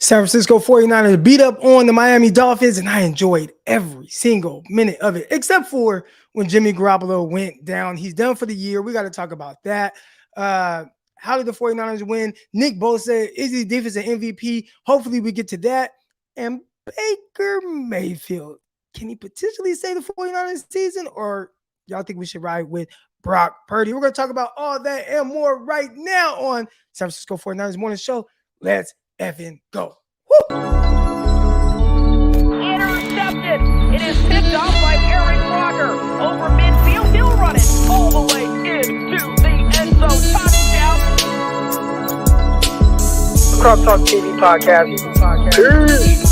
San Francisco 49ers beat up on the Miami Dolphins, and I enjoyed every single minute of it, except for when Jimmy Garoppolo went down. He's done for the year. We got to talk about that. How did the 49ers win? Nick Bosa, is he defensive MVP? Hopefully we get to that. And Baker Mayfield, can he potentially save the 49ers season, or y'all think we should ride with Brock Purdy? We're going to talk about all that and more right now on San Francisco 49ers Morning Show. Let's effing go. Woo! Intercepted. It is picked off by Aaron Crocker. Over midfield, he'll run it all the way into the end zone. Touchdown. Crop Talk TV podcast. Peace.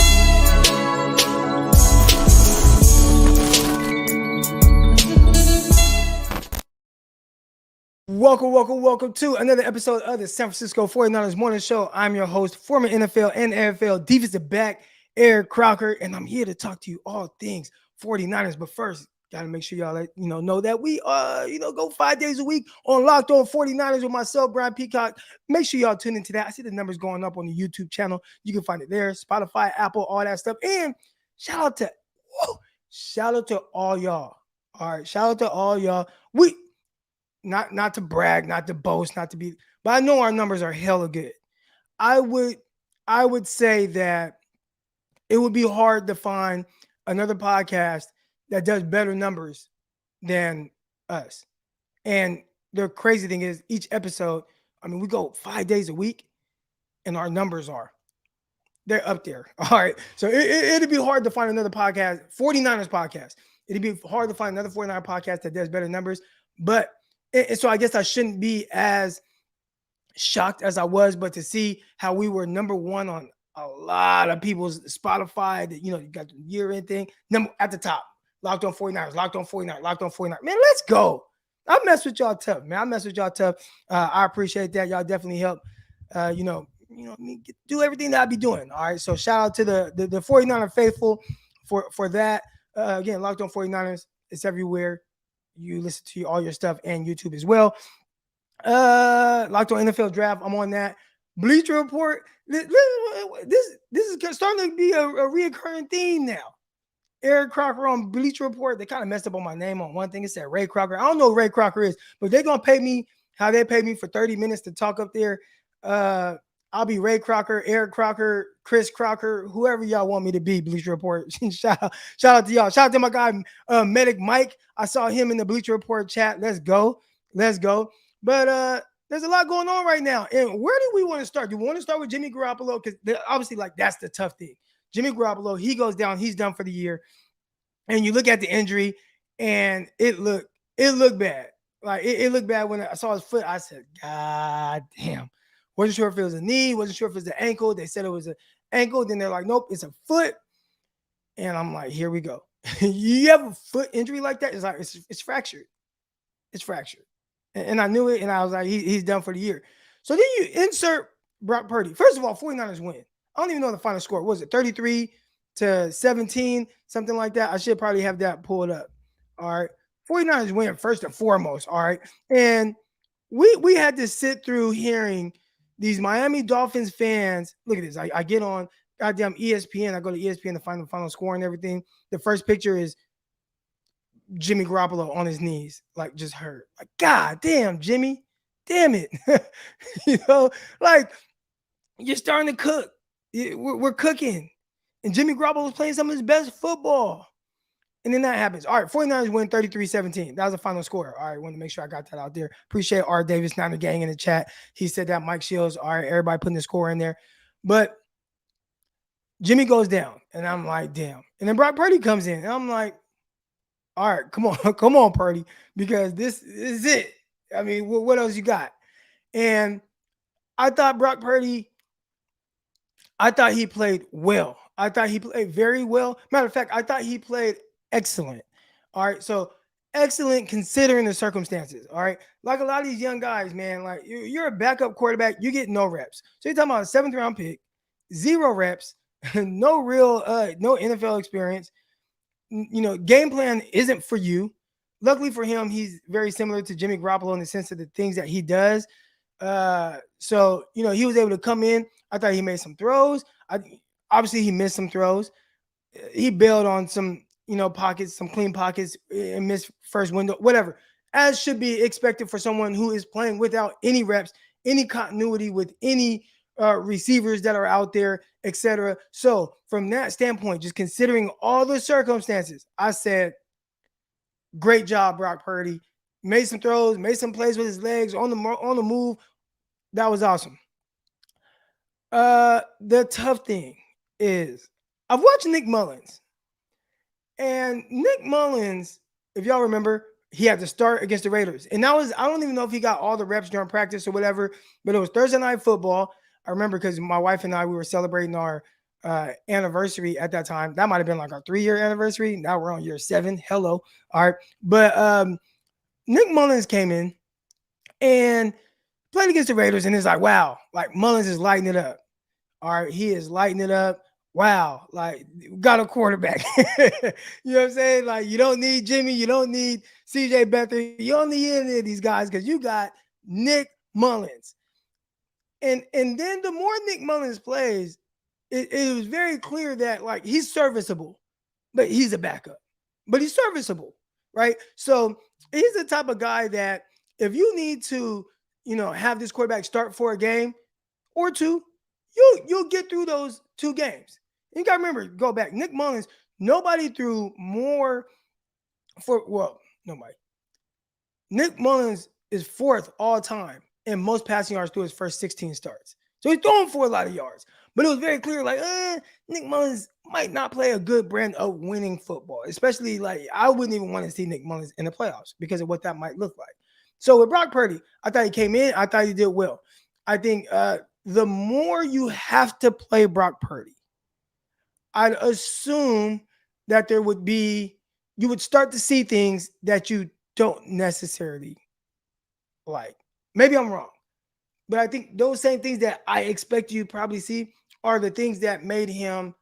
Welcome to another episode of the San Francisco 49ers Morning Show. I'm your host, former NFL and NFL defensive back, Eric Crocker, and I'm here to talk to you all things 49ers. But first, got to make sure y'all know that we go 5 days a week on Locked On 49ers with myself, Brian Peacock. Make sure y'all tune into that. I see the numbers going up on the YouTube channel. You can find it there, Spotify, Apple, all that stuff. And shout out to all y'all. All right, shout out to all y'all. Not to brag, not to boast, not to be, but I know our numbers are hella good. I would say that it would be hard to find another podcast that does better numbers than us. And the crazy thing is, each episode, we go 5 days a week, and our numbers they're up there. All right. So it'd be hard to find another podcast, 49ers podcast. It'd be hard to find another 49er podcast that does better numbers. But and so I guess I shouldn't be as shocked as I was, but to see how we were number one on a lot of people's Spotify, that, you got the year-end thing, number at the top, Locked On 49ers, Locked On 49ers, Locked On 49ers. Man, let's go. I mess with y'all tough, man. I appreciate that. Y'all definitely help, me do everything that I be doing. All right. So shout out to the 49er faithful for that. Again, Locked On 49ers, it's everywhere. You listen to all your stuff and YouTube as well. Locked On NFL Draft, I'm on that. Bleacher Report, this is starting to be a reoccurring theme now. Eric Crocker on Bleacher Report. They kind of messed up on my name on one thing. It said Ray Crocker. I don't know who Ray Crocker is, but they're going to pay me how they paid me for 30 minutes to talk up there. I'll be Ray Crocker, Eric Crocker, Chris Crocker, whoever y'all want me to be, Bleacher Report. Shout out to y'all. Shout out to my guy, Medic Mike. I saw him in the Bleacher Report chat. Let's go. But there's a lot going on right now. And where do we want to start? Do we want to start with Jimmy Garoppolo? Because obviously, that's the tough thing. Jimmy Garoppolo, he goes down. He's done for the year. And you look at the injury, and it looked bad. Like, it looked bad when I saw his foot. I said, God damn. Wasn't sure if it was a knee, wasn't sure if it was the ankle. They said it was an ankle. Then they're like, nope, it's a foot. And I'm like, here we go. You have a foot injury like that? It's like, it's fractured. It's fractured. And I knew it, and I was like, he's done for the year. So then you insert Brock Purdy. First of all, 49ers win. I don't even know the final score. What was it 33-17, something like that? I should probably have that pulled up. All right. 49ers win first and foremost. All right. And we had to sit through hearing these Miami Dolphins fans. Look at this. I get on goddamn ESPN. I go to ESPN to find the final score and everything. The first picture is Jimmy Garoppolo on his knees, like just hurt. Like, God damn, Jimmy. Damn it. Like, you're starting to cook. We're cooking. And Jimmy Garoppolo was playing some of his best football. And then that happens. All right, 49ers win 33-17. That was the final score. All right, wanted to make sure I got that out there. Appreciate R. Davis, Niner Gang in the chat. He said that. Mike Shields. All right, everybody putting the score in there. But Jimmy goes down, and I'm like, damn. And then Brock Purdy comes in, and I'm like, all right, come on, Purdy, because this is it. What else you got? And I thought Brock Purdy, he played well. I thought he played very well. Matter of fact, I thought he played excellent. All right. So excellent considering the circumstances. All right. Like a lot of these young guys, man, like you're a backup quarterback, you get no reps. So you're talking about a 7th round pick, 0 reps, no real, no NFL experience. Game plan isn't for you. Luckily for him, he's very similar to Jimmy Garoppolo in the sense of the things that he does. So he was able to come in. I thought he made some throws. Obviously he missed some throws. He bailed on some pockets, some clean pockets, and missed first window, whatever, as should be expected for someone who is playing without any reps, any continuity with any receivers that are out there, etc. So from that standpoint, just considering all the circumstances, I said, great job, Brock Purdy. Made some throws, made some plays with his legs on the move. That was awesome. The tough thing is I've watched Nick Mullins. And Nick Mullins, if y'all remember, he had to start against the Raiders. And that was, I don't even know if he got all the reps during practice or whatever, but it was Thursday Night Football. I remember because my wife and I, we were celebrating our anniversary at that time. That might have been like our 3-year anniversary. Now we're on year 7. Hello. All right. But Nick Mullins came in and played against the Raiders, and it's like, wow, like Mullins is lighting it up. All right. He is lighting it up. Wow, like got a quarterback. You know what I'm saying? Like you don't need Jimmy, you don't need CJ Beathard, you don't need any of these guys because you got Nick Mullins. And then the more Nick Mullins plays, it was very clear that like he's serviceable, but he's a backup. But he's serviceable, right? So he's the type of guy that if you need to, have this quarterback start for a game or two, you'll get through those 2 games. You got to remember, go back. Nick Mullins, nobody threw more nobody. Nick Mullins is 4th all time in most passing yards through his first 16 starts. So he's throwing for a lot of yards. But it was very clear, like, Nick Mullins might not play a good brand of winning football. Especially, like, I wouldn't even want to see Nick Mullins in the playoffs because of what that might look like. So with Brock Purdy, I thought he came in. I thought he did well. I think the more you have to play Brock Purdy, I'd assume that you would start to see things that you don't necessarily like. Maybe I'm wrong, but I think those same things that I expect you probably see are the things that made him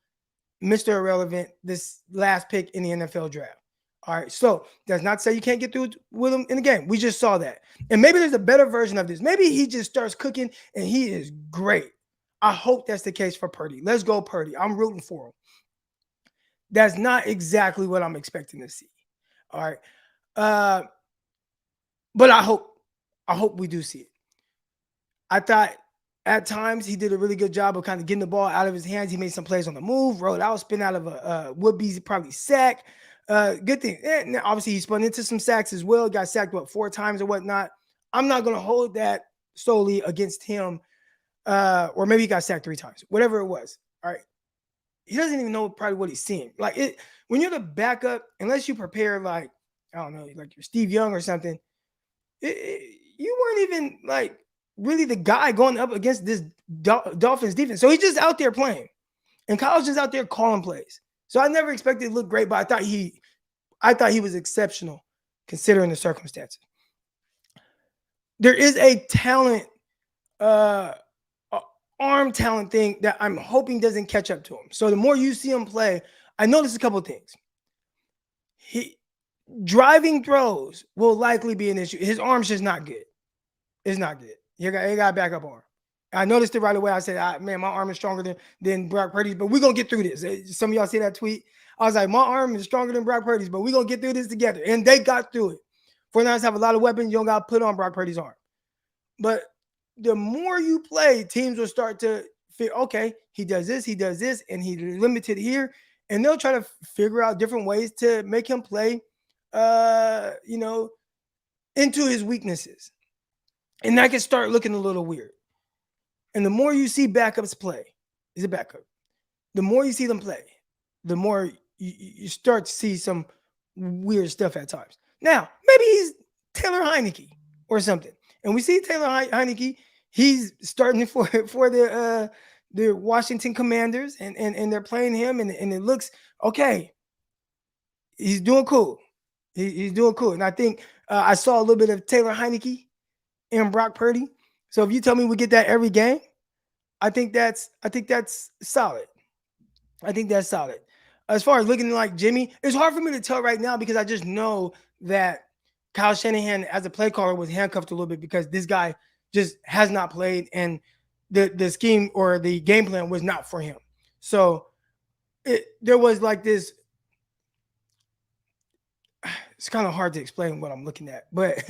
Mr. Irrelevant, this last pick in the NFL draft. All right, so that's not to say you can't get through with him in the game. We just saw that. And maybe there's a better version of this. Maybe he just starts cooking and he is great. I hope that's the case for Purdy. Let's go, Purdy. I'm rooting for him. That's not exactly what I'm expecting to see. All right. But I hope we do see it. I thought at times he did a really good job of kind of getting the ball out of his hands. He made some plays on the move, rolled out, spin out of a would-be probably sack. Good thing. And obviously, he spun into some sacks as well. Got sacked, 4 times or whatnot. I'm not going to hold that solely against him. Or maybe he got sacked 3 times. Whatever it was. All right. He doesn't even know probably what he's seeing. Like when you're the backup, unless you prepare like, I don't know, like you're Steve Young or something, you weren't even like really the guy going up against this Dolphins defense. So he's just out there playing. And Kyle's just out there calling plays. So I never expected it to look great, but I thought he was exceptional considering the circumstances. There is a talent, arm talent thing that I'm hoping doesn't catch up to him. So the more you see him play, I noticed a couple of things. Driving throws will likely be an issue. His arm's just not good. It's not good. He got a backup arm. I noticed it right away. I said, man, my arm is stronger than Brock Purdy's, but we're going to get through this. Some of y'all see that tweet? I was like, my arm is stronger than Brock Purdy's, but we're going to get through this together. And they got through it. 49ers have a lot of weapons. You don't got to put on Brock Purdy's arm. But the more you play, teams will start to figure, okay, he does this, and he's limited here. And they'll try to figure out different ways to make him play, into his weaknesses. And that can start looking a little weird. And the more you see backups play, is a backup. The more you see them play, the more you start to see some weird stuff at times. Now, maybe he's Taylor Heineke or something. And we see Taylor Heineke, he's starting for the Washington Commanders, and they're playing him, and it looks okay. He's doing cool. He's doing cool. And I think I saw a little bit of Taylor Heineke and Brock Purdy. So if you tell me we get that every game, I think that's solid. I think that's solid. As far as looking like Jimmy, it's hard for me to tell right now because I just know that Kyle Shanahan as a play caller was handcuffed a little bit because this guy just has not played, and the scheme or the game plan was not for him. So there was like this. It's kind of hard to explain what I'm looking at, but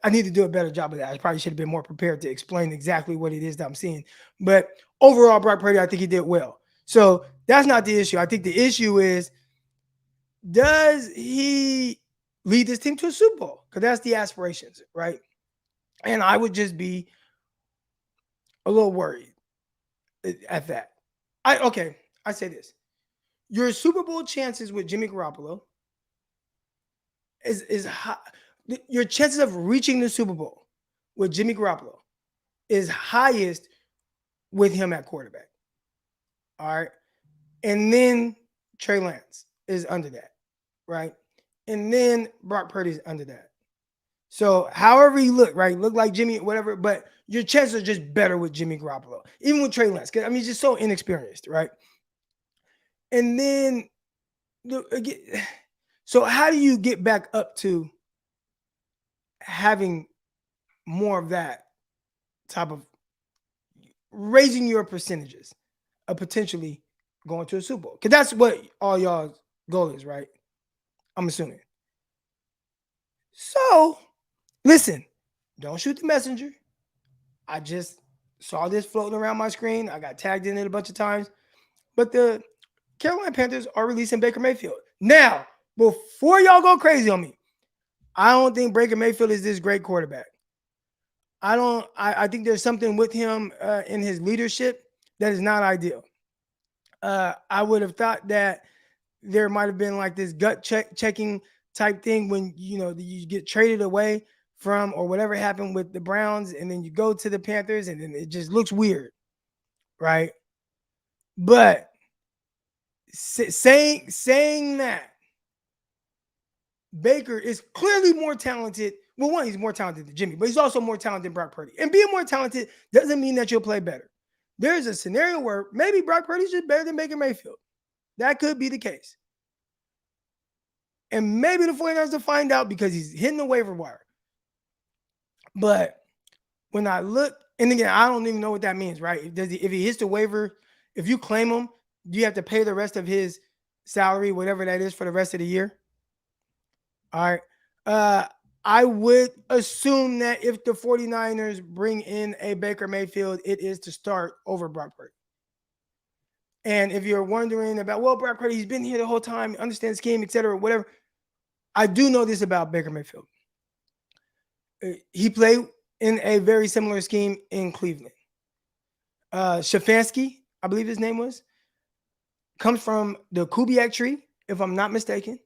I need to do a better job of that. I probably should have been more prepared to explain exactly what it is that I'm seeing. But overall, Brock Purdy, I think he did well. So that's not the issue. I think the issue is, does he lead this team to a Super Bowl? Because that's the aspirations, right? And I would just be a little worried at that. I say this. Your Super Bowl chances with Jimmy Garoppolo is high. Your chances of reaching the Super Bowl with Jimmy Garoppolo is highest with him at quarterback. All right. And then Trey Lance is under that, right? And then Brock Purdy is under that. So however you look, right? Look like Jimmy, whatever, but your chances are just better with Jimmy Garoppolo, even with Trey Lance. I mean, he's just so inexperienced, right? And then, so how do you get back up to having more of that type of raising your percentages of potentially going to a Super Bowl? Because that's what all y'all's goal is, right? I'm assuming. So, listen, don't shoot the messenger. I just saw this floating around my screen. I got tagged in it a bunch of times. But the Carolina Panthers are releasing Baker Mayfield. Now, before y'all go crazy on me, I don't think Baker Mayfield is this great quarterback. I think there's something with him in his leadership that is not ideal. I would have thought that there might have been like this gut checking type thing when you get traded away from, or whatever happened with the Browns, and then you go to the Panthers, and then it just looks weird, right? But saying that Baker is clearly more talented. Well, one, he's more talented than Jimmy, but he's also more talented than Brock Purdy. And being more talented doesn't mean that you'll play better. There's a scenario where maybe Brock Purdy's just better than Baker Mayfield. That could be the case. And maybe the 49ers will find out because he's hitting the waiver wire. But when I look, and again, I don't even know what that means, right? If he hits the waiver, if you claim him, do you have to pay the rest of his salary, whatever that is, for the rest of the year? All right. I would assume that if the 49ers bring in a Baker Mayfield, it is to start over Brock Purdy. And if you're wondering about, well, Brock Purdy, he's been here the whole time, understands scheme, et cetera, whatever. I do know this about Baker Mayfield. He played in a very similar scheme in Cleveland. Stefanski, I believe his name was, comes from the Kubiak tree, if I'm not mistaken.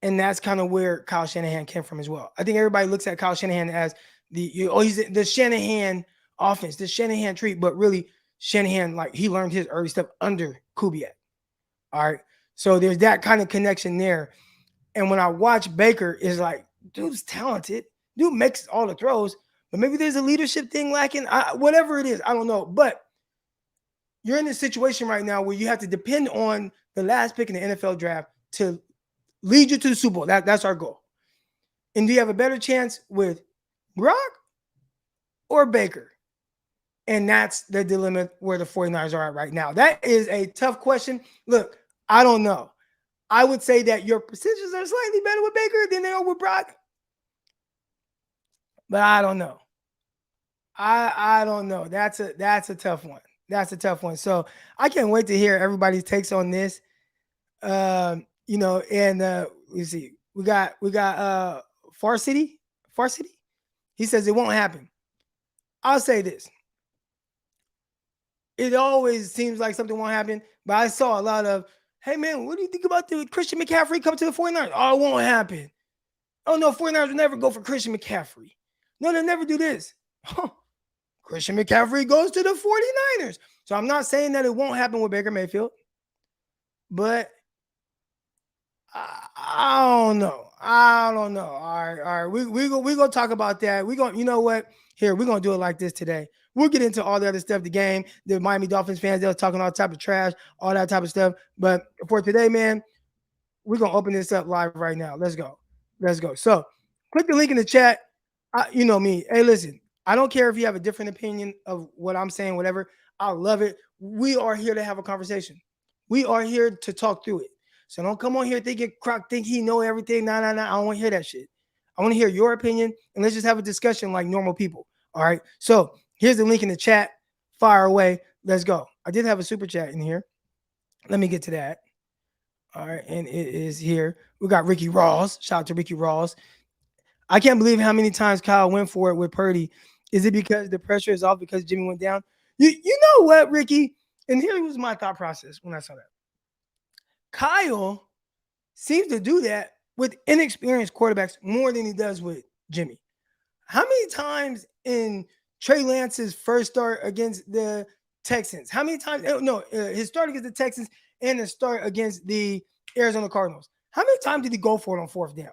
And that's kind of where Kyle Shanahan came from as well. I think everybody looks at Kyle Shanahan as he's the Shanahan offense, the Shanahan tree, but really Shanahan, like, he learned his early stuff under Kubiak. All right. So there's that kind of connection there. And when I watch Baker, it's like, dude's talented. Dude makes all the throws, but maybe there's a leadership thing lacking. Whatever it is, I don't know. But you're in this situation right now where you have to depend on the last pick in the NFL draft to lead you to the Super Bowl. That's our goal. And do you have a better chance with Brock or Baker? And that's the dilemma where the 49ers are at right now. That is a tough question. Look, I don't know. I would say that your percentages are slightly better with Baker than they are with Brock. But I don't know. I don't know. That's a tough one. That's a tough one. So I can't wait to hear everybody's takes on this. And let's see. We got Far City. He says it won't happen. I'll say this. It always seems like something won't happen, but I saw a lot of, hey man, what do you think about the Christian McCaffrey coming to the 49ers? Oh, it won't happen. Oh no, 49ers will never go for Christian McCaffrey. No, they'll never do this. Christian McCaffrey goes to the 49ers. So I'm not saying that it won't happen with Baker Mayfield, but I don't know. All right. We're gonna talk about that. You know what? Here, we're gonna do it like this today. We'll get into all the other stuff, the game, the Miami Dolphins fans, they're talking all type of trash, all that type of stuff. But for today, man, we're gonna open this up live right now. Let's go. So click the link in the chat. You know me. Hey, listen, I don't care if you have a different opinion of what I'm saying, whatever. I love it. We are here to have a conversation. We are here to talk through it. So don't come on here thinking Croc think he know everything. Nah. I don't want to hear that shit. I want to hear your opinion, and let's just have a discussion like normal people. All right. So here's the link in the chat. Fire away. Let's go. I did have a super chat in here. Let me get to that. All right. And it is here. We got Ricky Rawls. Shout out to Ricky Rawls. I can't believe how many times Kyle went for it with Purdy. Is it because the pressure is off because Jimmy went down? You know what, Ricky? And here was my thought process when I saw that. Kyle seems to do that with inexperienced quarterbacks more than he does with Jimmy. How many times in Trey Lance's first start against the Texans? How many times? No, his start against the Texans and his start against the Arizona Cardinals. How many times did he go for it on fourth down?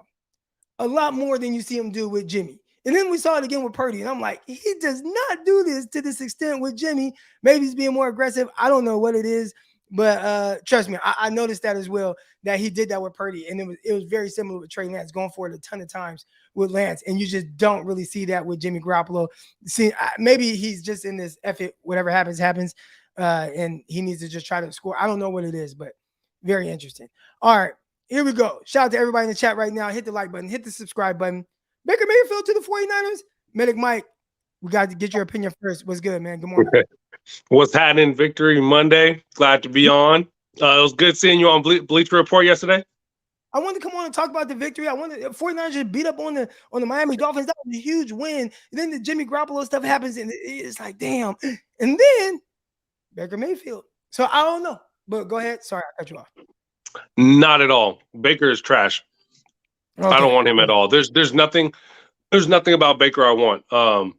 A lot more than you see him do with Jimmy. And then we saw it again with Purdy. And I'm like, he does not do this to this extent with Jimmy. Maybe he's being more aggressive. I don't know what it is. But trust me, I noticed that as well, that he did that with Purdy. And it was very similar with Trey Lance, going for it a ton of times with Lance. And you just don't really see that with Jimmy Garoppolo. See, maybe he's just in this effort, whatever happens. And he needs to just try to score. I don't know what it is, but very interesting. All right, here we go. Shout out to everybody in the chat right now. Hit the like button, hit the subscribe button. Baker Mayfield to the 49ers. Medic Mike, we got to get your opinion first. What's good, man? Good morning. What's happening? Victory Monday. Glad to be on. It was good seeing you on Bleacher Report yesterday. I wanted to come on and talk about the victory. I wanted 49ers just beat up on the Miami Dolphins. That was a huge win. And then the Jimmy Garoppolo stuff happens, and it's like, damn. And then Baker Mayfield. So I don't know. But go ahead. Sorry, I cut you off. Not at all. Baker is trash. Okay. I don't want him at all. There's nothing about Baker I want.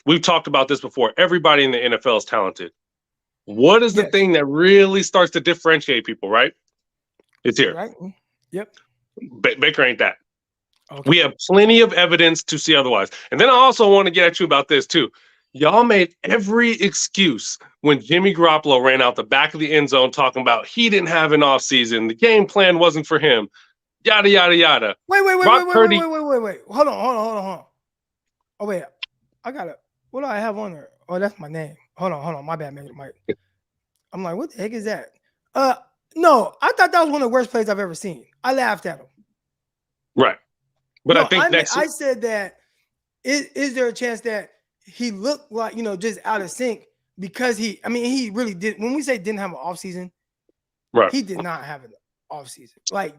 We've talked about this before. Everybody in the NFL is talented. What is the thing that really starts to differentiate people, right? It's here. Right. Yep. Baker ain't that. Okay. We have plenty of evidence to see otherwise. And then I also want to get at you about this too. Y'all made every excuse when Jimmy Garoppolo ran out the back of the end zone talking about he didn't have an offseason. The game plan wasn't for him. Yada, yada, yada. Wait. Hold on. Oh, wait. I got it. What do I have on there? Oh, that's my name. Hold on. My bad, Mike. I'm like, what the heck is that? No, I thought that was one of the worst plays I've ever seen. I laughed at him. Right. But no, I said that is there a chance that he looked like, just out of sync because he really did. When we say didn't have an offseason, right, he did not have an offseason. Like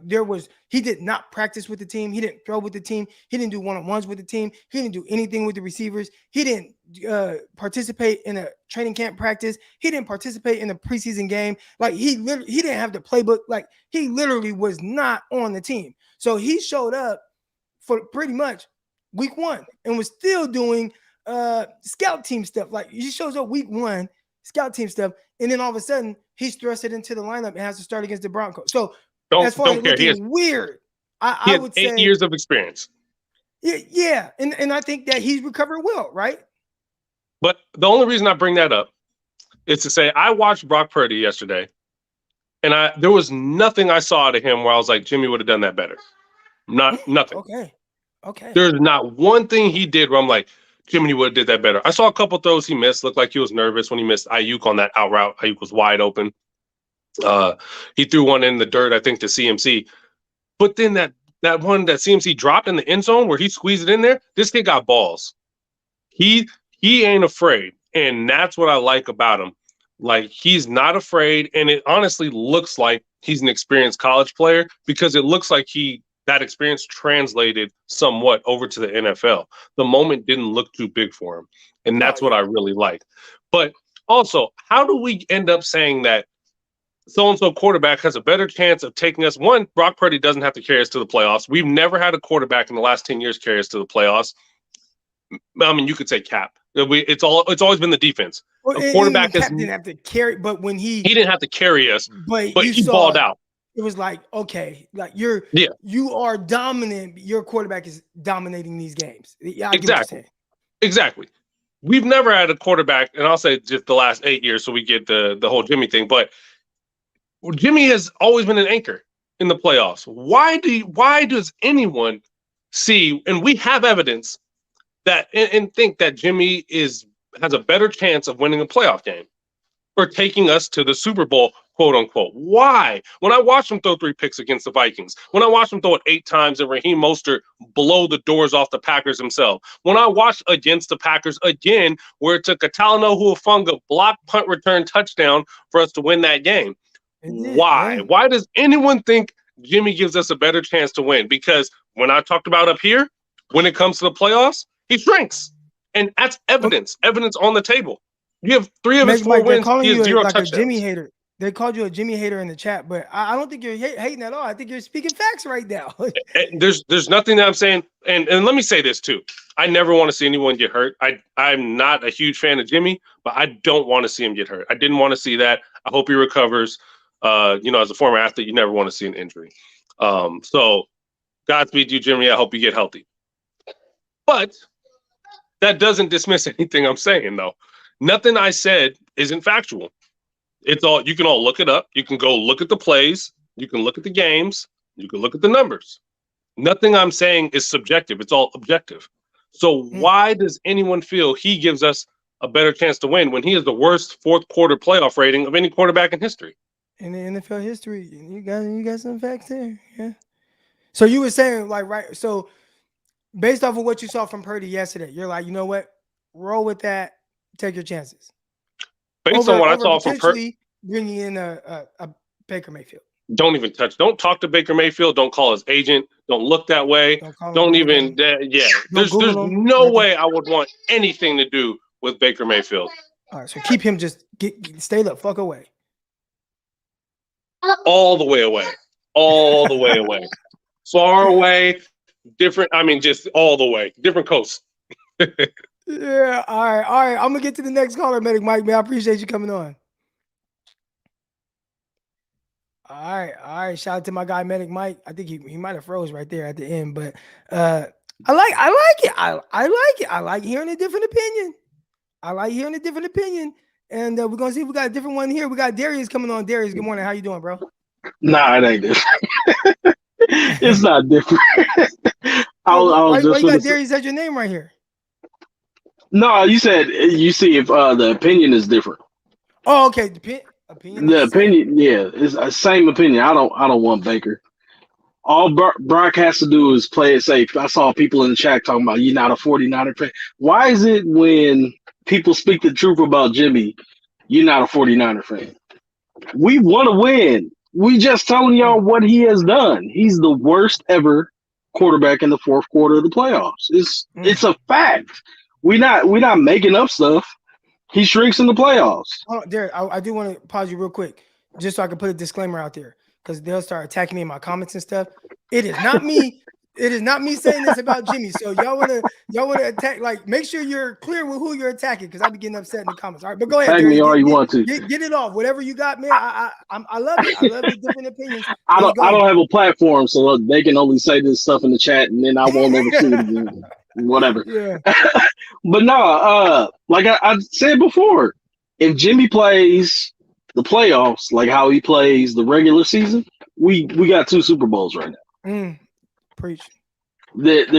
he did not practice with the team. He didn't throw with the team. He didn't do one-on-ones with the team. He didn't do anything with the receivers. He didn't participate in a training camp practice. He didn't participate in a preseason game. Like he didn't have the playbook. Like he literally was not on the team. So he showed up for pretty much week one and was still doing scout team stuff. Like he shows up week one, scout team stuff, and then all of a sudden he's thrusted into the lineup and has to start against the Broncos. So as far as looking weird, I would say 8 years of experience. Yeah, and I think that he's recovered well, right? But the only reason I bring that up is to say I watched Brock Purdy yesterday, and there was nothing I saw to him where I was like, Jimmy would have done that better. Nothing. Okay. There's not one thing he did where I'm like, Jimmy would have did that better. I saw a couple throws he missed. Looked like he was nervous when he missed Ayuk on that out route. Ayuk was wide open. He threw one in the dirt, I think, to CMC. But then that one that CMC dropped in the end zone where he squeezed it in there, this kid got balls. He ain't afraid. And that's what I like about him. Like, he's not afraid. And it honestly looks like he's an experienced college player because it looks like that experience translated somewhat over to the NFL. The moment didn't look too big for him. And that's what I really like. But also, how do we end up saying that so-and-so quarterback has a better chance of taking us? One, Brock Purdy doesn't have to carry us to the playoffs. We've never had a quarterback in the last 10 years carry us to the playoffs. I mean, you could say Cap. It's always been the defense. Well, a quarterback didn't have to carry, but when he didn't have to carry us, but he saw, balled out. It was like, okay, like you are dominant. Your quarterback is dominating these games. Yeah, Exactly. We've never had a quarterback, and I'll say just the last 8 years, so we get the whole Jimmy thing. But Jimmy has always been an anchor in the playoffs. Why does anyone see? And we have evidence that and think that Jimmy has a better chance of winning a playoff game or taking us to the Super Bowl, quote unquote. Why? When I watch him throw 3 picks against the Vikings, when I watch him throw it 8 times and Raheem Mostert blow the doors off the Packers himself, when I watch against the Packers again, where it took a Talanoa Hufanga block punt return touchdown for us to win that game. Why? Yeah. Why does anyone think Jimmy gives us a better chance to win? Because when I talked about up here, when it comes to the playoffs, he shrinks. And that's evidence on the table. You have 3 of his 4 wins. He has 0 touchdowns. A Jimmy hater. They called you a Jimmy hater in the chat, but I don't think you're hating at all. I think you're speaking facts right now. There's nothing that I'm saying. And let me say this too. I never want to see anyone get hurt. I'm not a huge fan of Jimmy, but I don't want to see him get hurt. I didn't want to see that. I hope he recovers. As a former athlete, you never want to see an injury. So Godspeed you, Jimmy. I hope you get healthy. But that doesn't dismiss anything I'm saying, though. Nothing I said isn't factual. It's all, you can all look it up. You can go look at the plays. You can look at the games. You can look at the numbers. Nothing I'm saying is subjective. It's all objective. So why does anyone feel he gives us a better chance to win when he has the worst fourth quarter playoff rating of any quarterback in history? In the NFL history, you got some facts there. Yeah. So you were saying, like, right. So based off of what you saw from Purdy yesterday, you're like, you know what? Roll with that. Take your chances. Based on what I saw from Purdy, bringing in a Baker Mayfield. Don't talk to Baker Mayfield. Don't call his agent. Don't look that way. Don't even. There's no way I would want anything to do with Baker Mayfield. All right, so keep him stay the fuck away. All the way away. All the way away. Far away. Different. I mean, just all the way. Different coast. Yeah. All right. I'm gonna get to the next caller, Medic Mike. Man, I appreciate you coming on. All right. Shout out to my guy, Medic Mike. I think he might have froze right there at the end, but I like it. I like it. I like hearing a different opinion. And we're gonna see if we got a different one here. We got Darius coming on. Darius, good morning. How you doing, bro? Nah, it ain't different. It's not different. Why you got Darius as your name right here? No, you said you see if the opinion is different. Oh, okay. Opinion. The opinion, yeah, it's the same opinion. I don't want Baker. All Brock has to do is play it safe. I saw people in the chat talking about you're not a 49er fan. Why is it when people speak the truth about Jimmy, you're not a 49er fan? We want to win. We just telling y'all what he has done. He's the worst ever quarterback in the fourth quarter of the playoffs. It's a fact. We're not making up stuff. He shrinks in the playoffs. Oh, Derek, I do want to pause you real quick, just so I can put a disclaimer out there, because they'll start attacking me in my comments and stuff. It is not me. It is not me saying this about Jimmy. So y'all wanna attack? Like, make sure you're clear with who you're attacking, because I'll be getting upset in the comments. All right, but go ahead. Tag me all you want to. Get it off. Whatever you got, man. I love it. I love the different opinions. I don't have a platform, so they can only say this stuff in the chat, and then I won't ever see it again. Whatever. Yeah. But no, like I said before, if Jimmy plays the playoffs like how he plays the regular season, we got 2 Super Bowls right now. Preach. That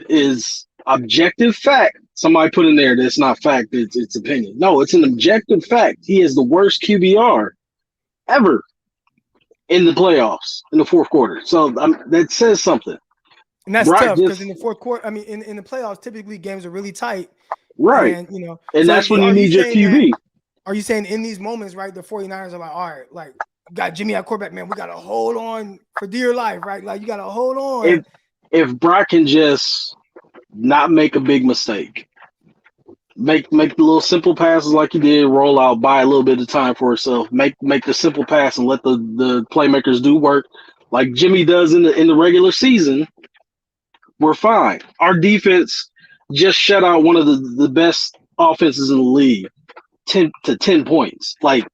is objective fact. Somebody put in there that's not fact, it's opinion. No, it's an objective fact. He is the worst QBR ever in the playoffs in the fourth quarter. So that says something. And that's tough, because in the fourth quarter, I mean, in the playoffs, typically games are really tight. Right. And, and so that's when you need your QB. Are you saying in these moments, right, the 49ers are like, all right, like, got Jimmy at quarterback, man, we got to hold on for dear life, right? Like, you got to hold on. If Brock can just not make a big mistake, make the little simple passes like he did, roll out, buy a little bit of time for himself, make the simple pass and let the playmakers do work like Jimmy does in the regular season, we're fine. Our defense just shut out one of the best offenses in the league, 10 points. Like,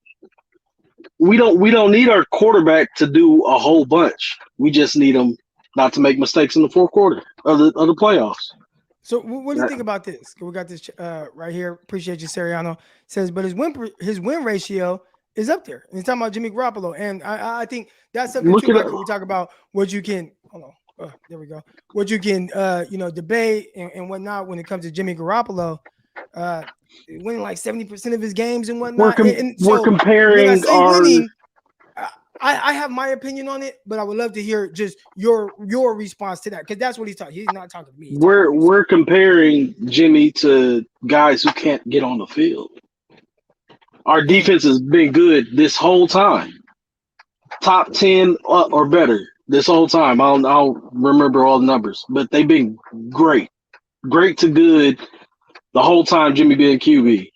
we don't need our quarterback to do a whole bunch. We just need him not to make mistakes in the fourth quarter of the playoffs. So what do you think about this? We got this right here. Appreciate you, Seriano. Says, but his win ratio is up there. And he's talking about Jimmy Garoppolo. And I think that's something too, like, we talk about what you can – hold on. there we go. What you can debate and whatnot when it comes to Jimmy Garoppolo, winning like 70% of his games and whatnot. And we're so when I comparing say our winning, I have my opinion on it, but I would love to hear just your response to that, because that's what he's talking. He's not talking to me. we're comparing Jimmy to guys who can't get on the field. Our defense has been good this whole time. Top 10 or better this whole time. I don't remember all the numbers, but they've been great to good the whole time Jimmy being QB.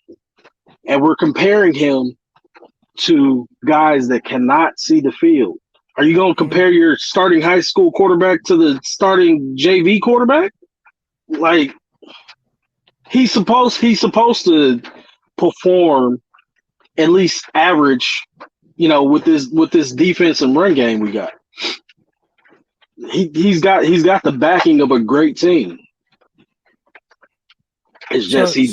And we're comparing him to guys that cannot see the field. Are you going to compare your starting high school quarterback to the starting JV quarterback? Like, he's supposed to perform at least average, with this defense and run game we got. He's got the backing of a great team. It's just he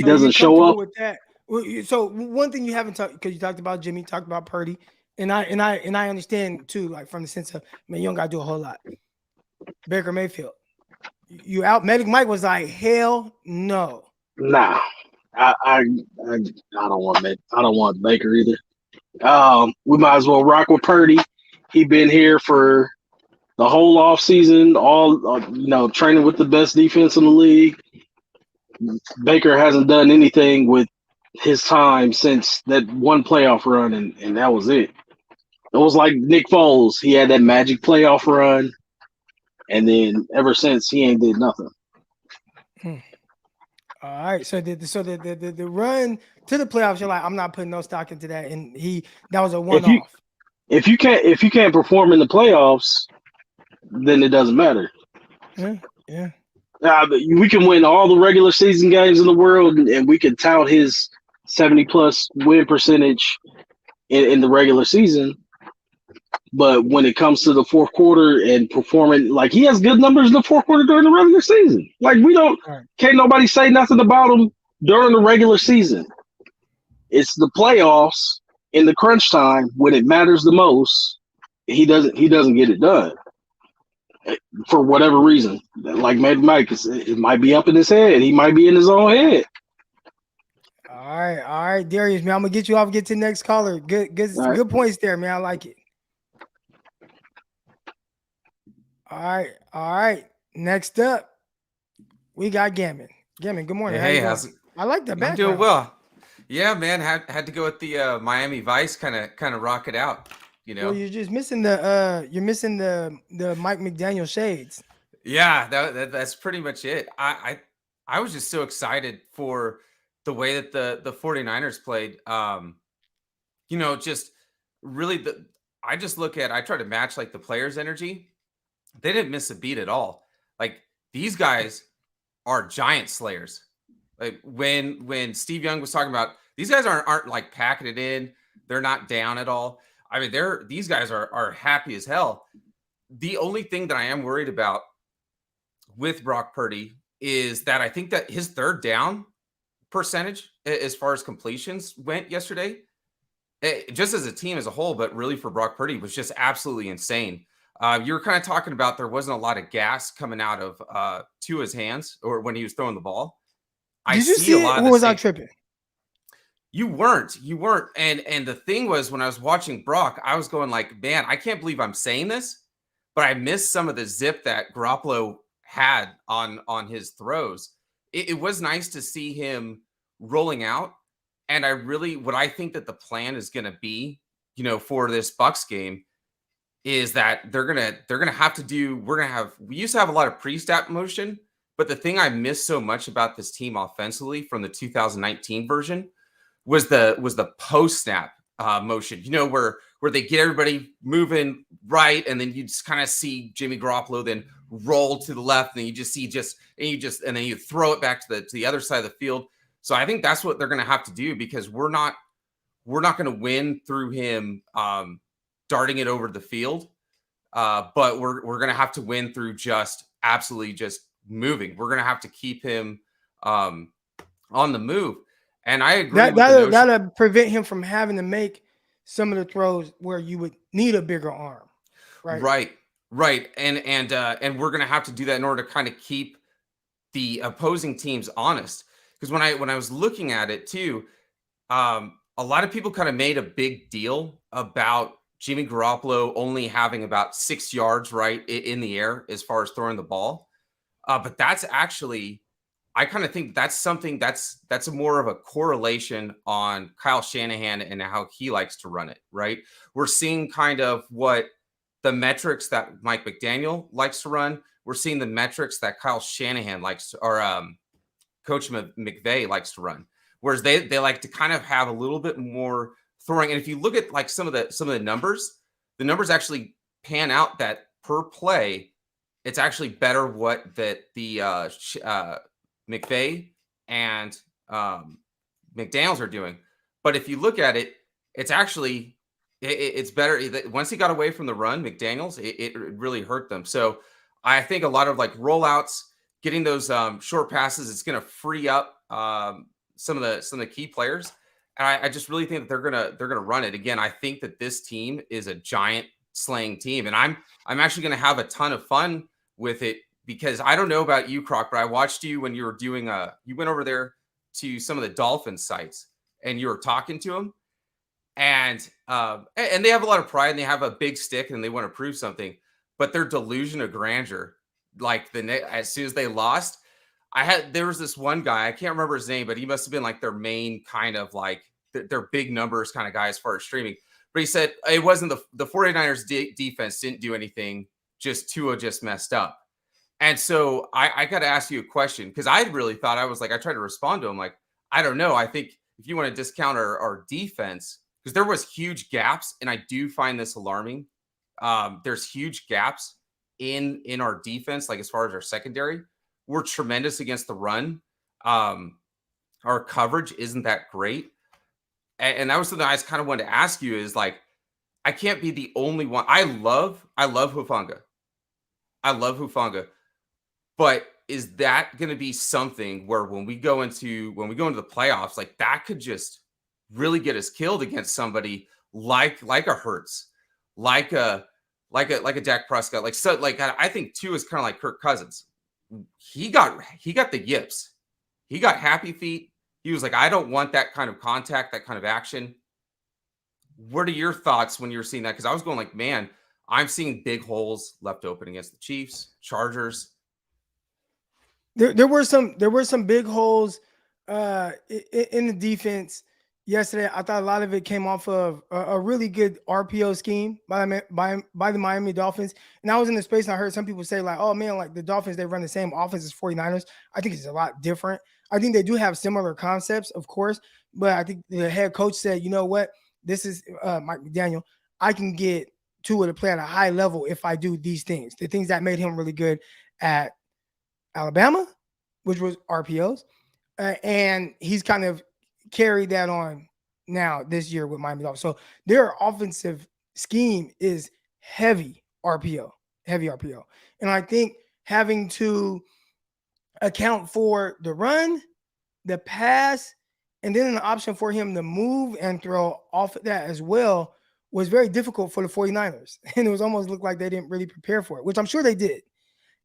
doesn't show up with that. So one thing you haven't talked, because you talked about Jimmy, talked about Purdy, and I understand too, like from the sense of, man, you don't got to do a whole lot. Baker Mayfield, you out. Medic Mike was like, hell no. Nah, I don't want Baker either. We might as well rock with Purdy. He been here for the whole offseason, all training with the best defense in the league. Baker hasn't done anything with his time since that one playoff run, and that was it. It was like Nick Foles. He had that magic playoff run, and then ever since he ain't did nothing. All right, so the run to the playoffs, you're like, I'm not putting no stock into that, and that was a one-off. If you can't perform in the playoffs, then it doesn't matter. Yeah. We can win all the regular season games in the world, and we can tout his 70+ win percentage in the regular season. But when it comes to the fourth quarter and performing, like, he has good numbers in the fourth quarter during the regular season. Like, can't nobody say nothing about him during the regular season. It's the playoffs in the crunch time when it matters the most. He doesn't get it done for whatever reason. Like maybe Mike, it might be up in his head. He might be in his own head. All right, Darius, man. I'm gonna get you off. Get to the next caller. Good points there, man. I like it. All right. Next up, we got Gammon. Gammon, good morning. Hey, I like that background. I'm doing well. Yeah, man. Had to go with the Miami Vice, kind of rock it out. Well, you're just missing the Mike McDaniel shades. Yeah, that's pretty much it. I was just so excited for the way that the 49ers played. Just really I try to match like the players' energy. They didn't miss a beat at all. Like, these guys are giant slayers. Like when Steve Young was talking about, these guys aren't like packing it in. They're not down at all. I mean, these guys are happy as hell. The only thing that I am worried about with Brock Purdy is that I think that his third down percentage, as far as completions went yesterday, just as a team as a whole, but really for Brock Purdy, was just absolutely insane. You were kind of talking about there wasn't a lot of gas coming out of Tua's hands, or when he was throwing the ball. Did you see a lot of or was I tripping? You weren't. And the thing was, when I was watching Brock, I was going like, man, I can't believe I'm saying this, but I missed some of the zip that Garoppolo had on his throws. It was nice to see him rolling out. And what I think that the plan is going to be, for this Bucs game, is that they're gonna have to do. We used to have a lot of pre-snap motion, but the thing I miss so much about this team offensively from the 2019 version was the post-snap motion. Where they get everybody moving right, and then you just kind of see Jimmy Garoppolo then roll to the left, and and then you throw it back to the other side of the field. So I think that's what they're going to have to do, because we're not going to win through him darting it over the field, but we're going to have to win through just absolutely just moving. We're going to have to keep him on the move. And I agree that'll prevent him from having to make some of the throws where you would need a bigger arm. Right. Right. And we're gonna have to do that in order to kind of keep the opposing teams honest. Because when I was looking at it too, a lot of people kind of made a big deal about Jimmy Garoppolo only having about 6 yards right in the air as far as throwing the ball. But that's actually, I kind of think that's something that's more of a correlation on Kyle Shanahan and how he likes to run it. Right. We're seeing kind of what the metrics that Mike McDaniel likes to run. We're seeing the metrics that Kyle Shanahan likes to, or Coach McVay likes to run. Whereas they like to kind of have a little bit more throwing. And if you look at like some of the numbers, the numbers actually pan out that per play, it's actually better what that the McVay and McDaniels are doing. But if you look at it, it's actually it's better. Once he got away from the run, McDaniels, it really hurt them. So I think a lot of like rollouts, getting those short passes, it's going to free up some of the key players. And I just really think that they're gonna run it again. I think that this team is a giant slaying team, and I'm actually going to have a ton of fun with it, because I don't know about you, Croc, but I watched you when you were doing you went over there to some of the Dolphins sites and you were talking to them, and they have a lot of pride and they have a big stick and they want to prove something, but their delusion of grandeur, like as soon as they lost, there was this one guy, I can't remember his name, but he must have been like their main kind of like their big numbers kind of guy as far as streaming. But he said it wasn't the 49ers defense didn't do anything, just Tua just messed up. And so I got to ask you a question, because I really thought, I tried to respond to him like, I don't know. I think if you want to discount our defense, because there was huge gaps, and I do find this alarming. There's huge gaps in our defense, like as far as our secondary. We're tremendous against the run. Our coverage isn't that great. And that was something I just kind of wanted to ask you, is like, I can't be the only one. I love Hufanga. I love Hufanga. But is that going to be something where when we go into the playoffs, like that could just really get us killed against somebody like a Hurts, like a Dak Prescott, I think Tua is kind of like Kirk Cousins. He got the yips. He got happy feet. He was like, I don't want that kind of contact, that kind of action. What are your thoughts when you're seeing that? Because I was going like, man, I'm seeing big holes left open against the Chiefs, Chargers. There were some big holes in the defense yesterday. I thought a lot of it came off of a really good RPO scheme by the Miami Dolphins. And I was in the space and I heard some people say like, oh man, like the Dolphins, they run the same offense as 49ers. I think it's a lot different. I think they do have similar concepts, of course, but I think the head coach said, you know what, this is Mike McDaniel. I can get Tua to play at a high level if I do these things. The things that made him really good at Alabama, which was RPOs, and he's kind of carried that on now this year with Miami Dolphins. So their offensive scheme is heavy RPO. And I think having to account for the run, the pass, and then an option for him to move and throw off of that as well was very difficult for the 49ers. And it was almost looked like they didn't really prepare for it, which I'm sure they did.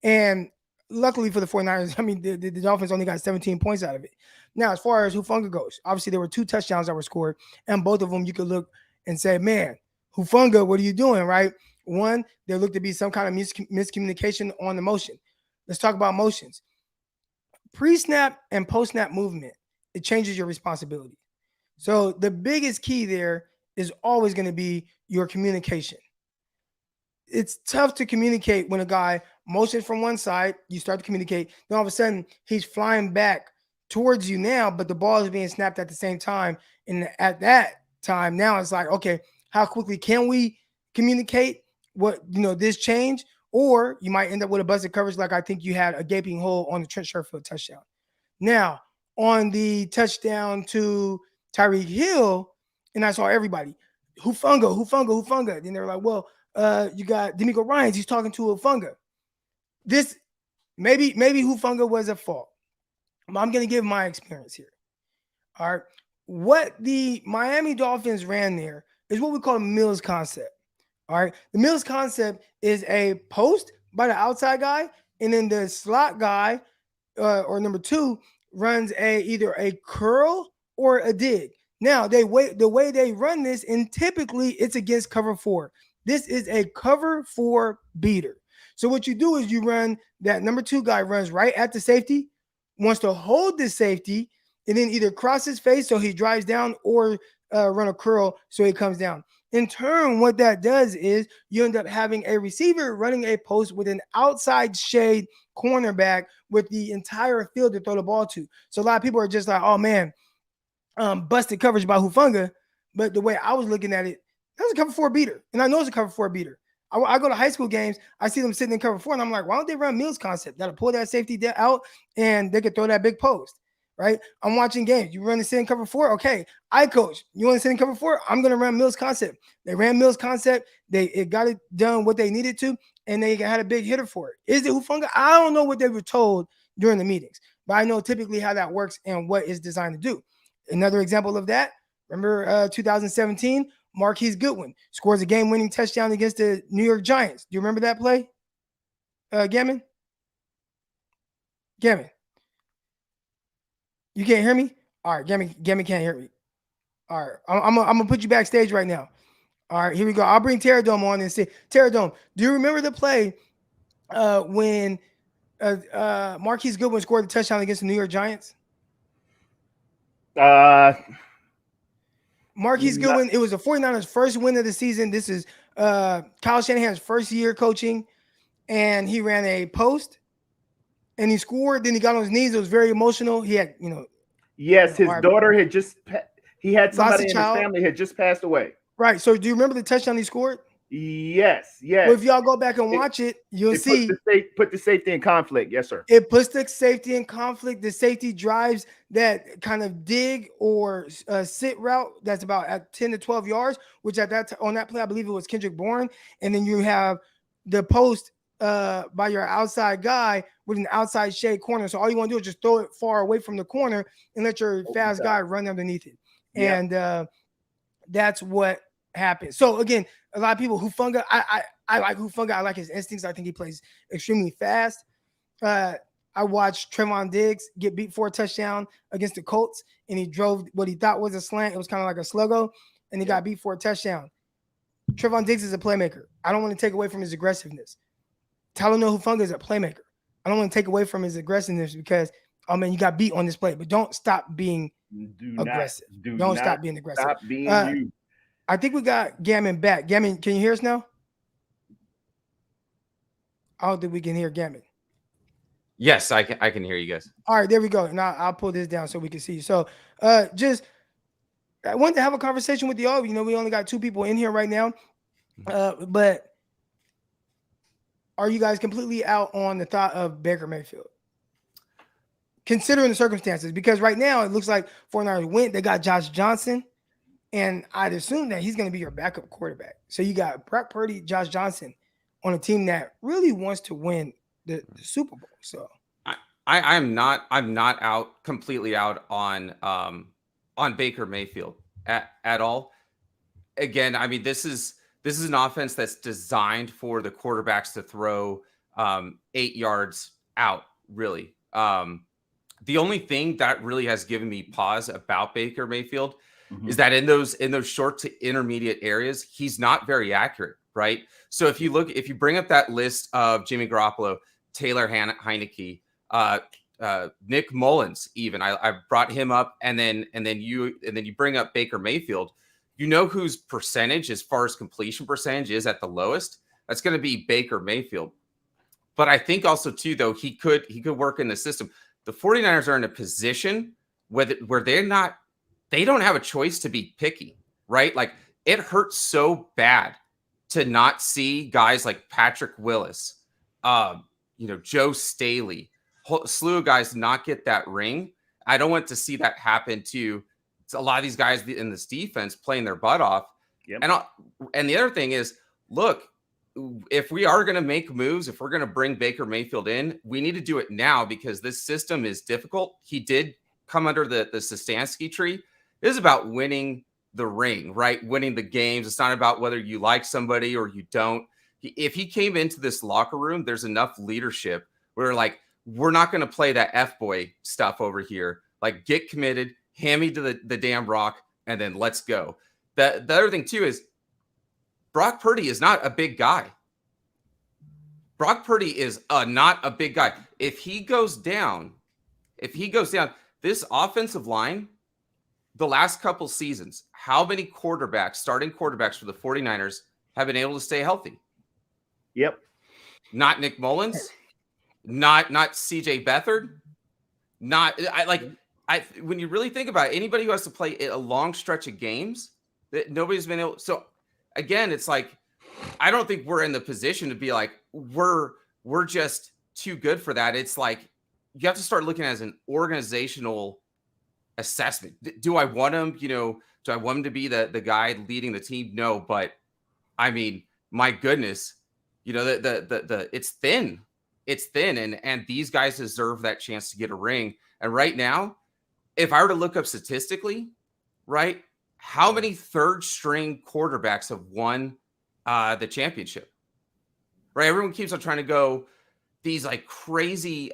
And luckily for the 49ers, I mean, the Dolphins only got 17 points out of it. Now, as far as Hufanga goes, obviously there were 2 touchdowns that were scored, and both of them you could look and say, man, Hufanga, what are you doing, right? One, there looked to be some kind of miscommunication on the motion. Let's talk about motions. Pre-snap and post-snap movement, it changes your responsibility. So the biggest key there is always going to be your communication. It's tough to communicate when a guy motions from one side, you start to communicate, then all of a sudden he's flying back towards you now, but the ball is being snapped at the same time. And at that time, now it's like, okay, how quickly can we communicate what, this change? Or you might end up with a busted coverage like I think you had a gaping hole on the Trent Sherfield touchdown. Now, on the touchdown to Tyreek Hill, and I saw everybody, Hufanga. Then they were like, well, you got D'Amico Ryans, he's talking to Hufanga. This, maybe Hufanga was at fault. I'm going to give my experience here. All right. What the Miami Dolphins ran there is what we call a Mills concept. All right. The Mills concept is a post by the outside guy, and then the slot guy or number 2 runs either a curl or a dig. Now the way they run this, and typically it's against cover 4. This is a cover 4 beater. So what you do is you run that number 2 guy runs right at the safety, wants to hold the safety, and then either cross his face so he drives down or run a curl so he comes down. In turn, what that does is you end up having a receiver running a post with an outside shade cornerback with the entire field to throw the ball to. So a lot of people are just like, oh man, busted coverage by Hufanga. But the way I was looking at it, that was a cover 4 beater. And I know it's a cover 4 beater. I go to high school games, I see them sitting in cover 4, and I'm like, why don't they run Mills concept? That'll pull that safety out and they could throw that big post. Right? I'm watching games. You run the sit in cover 4? Okay. I coach. You want to sit in cover 4? I'm going to run Mills concept. They ran Mills concept. It got it done what they needed to, and they had a big hitter for it. Is it Hufanga? I don't know what they were told during the meetings, but I know typically how that works and what it's designed to do. Another example of that, remember 2017, Marquise Goodwin scores a game-winning touchdown against the New York Giants. Do you remember that play? Gammon? You can't hear me? All right, Gammy can't hear me. All right, I'm gonna put you backstage right now. All right, here we go. I'll bring Terradome on and say, Terradome, do you remember the play when Marquise Goodwin scored a touchdown against the New York Giants? Marquise Goodwin, it was the 49ers' first win of the season. This is Kyle Shanahan's first year coaching, and he ran a post. And he scored. Then he got on his knees. It was very emotional. He had, Yes, his daughter had he had somebody in his family had just passed away. Right. So do you remember the touchdown he scored? Yes. Well, if y'all go back and watch it, you'll see. Put the safety in conflict. Yes, sir. It puts the safety in conflict. The safety drives that kind of dig or sit route that's about at 10 to 12 yards, which on that play, I believe it was Kendrick Bourne. And then you have the post by your outside guy with an outside shade corner. So all you want to do is just throw it far away from the corner and let your fast guy run underneath it. Yeah. And that's what happened. So again, a lot of people, Hufanga, I like Hufanga. I like his instincts. I think he plays extremely fast. I watched Trevon Diggs get beat for a touchdown against the Colts, and he drove what he thought was a slant. It was kind of like a sluggo, and he got beat for a touchdown. Trevon Diggs is a playmaker. I don't want to take away from his aggressiveness. Talanoa Hufanga is a playmaker. I don't want to take away from his aggressiveness because, oh man, you got beat on this play, but don't stop being aggressive. Don't stop being aggressive. Stop being you. I think we got Gammon back. Gammon, can you hear us now? I don't think we can hear Gammon. Yes, I can hear you guys. All right, there we go. Now I'll pull this down so we can see you. So I wanted to have a conversation with y'all. We only got 2 people in here right now. But are you guys completely out on the thought of Baker Mayfield? Considering the circumstances, because right now it looks like 49ers went. They got Josh Johnson, and I'd assume that he's going to be your backup quarterback. So you got Brock Purdy, Josh Johnson on a team that really wants to win the Super Bowl. So I'm not completely out on Baker Mayfield at all. Again, I mean, this is an offense that's designed for the quarterbacks to throw 8 yards out, really. The only thing that really has given me pause about Baker Mayfield is that in those short to intermediate areas, he's not very accurate, right? So if you bring up that list of Jimmy Garoppolo, Taylor Heineke, Nick Mullins, even I brought him up, and then you bring up Baker Mayfield. You know whose percentage, as far as completion percentage, is at the lowest? That's going to be Baker Mayfield. But I think also too, though, he could work in the system. The 49ers are in a position where they don't have a choice to be picky, right? Like, it hurts so bad to not see guys like Patrick Willis, Joe Staley, a slew of guys not get that ring. I don't want to see that happen to a lot of these guys in this defense playing their butt off. Yep. And the other thing is, look, if we are going to make moves, if we're going to bring Baker Mayfield in, we need to do it now because this system is difficult. He did come under the Stefanski tree. It is about winning the ring, right? Winning the games. It's not about whether you like somebody or you don't. If he came into this locker room, there's enough leadership where like, we're not going to play that F-boy stuff over here. Like, get committed, hand me to the damn rock, and then let's go. The other thing too is Brock Purdy is not a big guy. Brock Purdy is not a big guy. If he goes down, this offensive line, the last couple seasons, how many starting quarterbacks for the 49ers have been able to stay healthy? Yep. Not Nick Mullins, not CJ Beathard, when you really think about it, anybody who has to play a long stretch of games that nobody's been able. So again, it's like, I don't think we're in the position to be like, we're just too good for that. It's like, you have to start looking at it as an organizational assessment. Do I want him, do I want him to be the guy leading the team? No, but I mean, my goodness, it's thin. It's thin. And these guys deserve that chance to get a ring. And right now, if I were to look up statistically, right, how many third string quarterbacks have won the championship? Right. Everyone keeps on trying to go these like crazy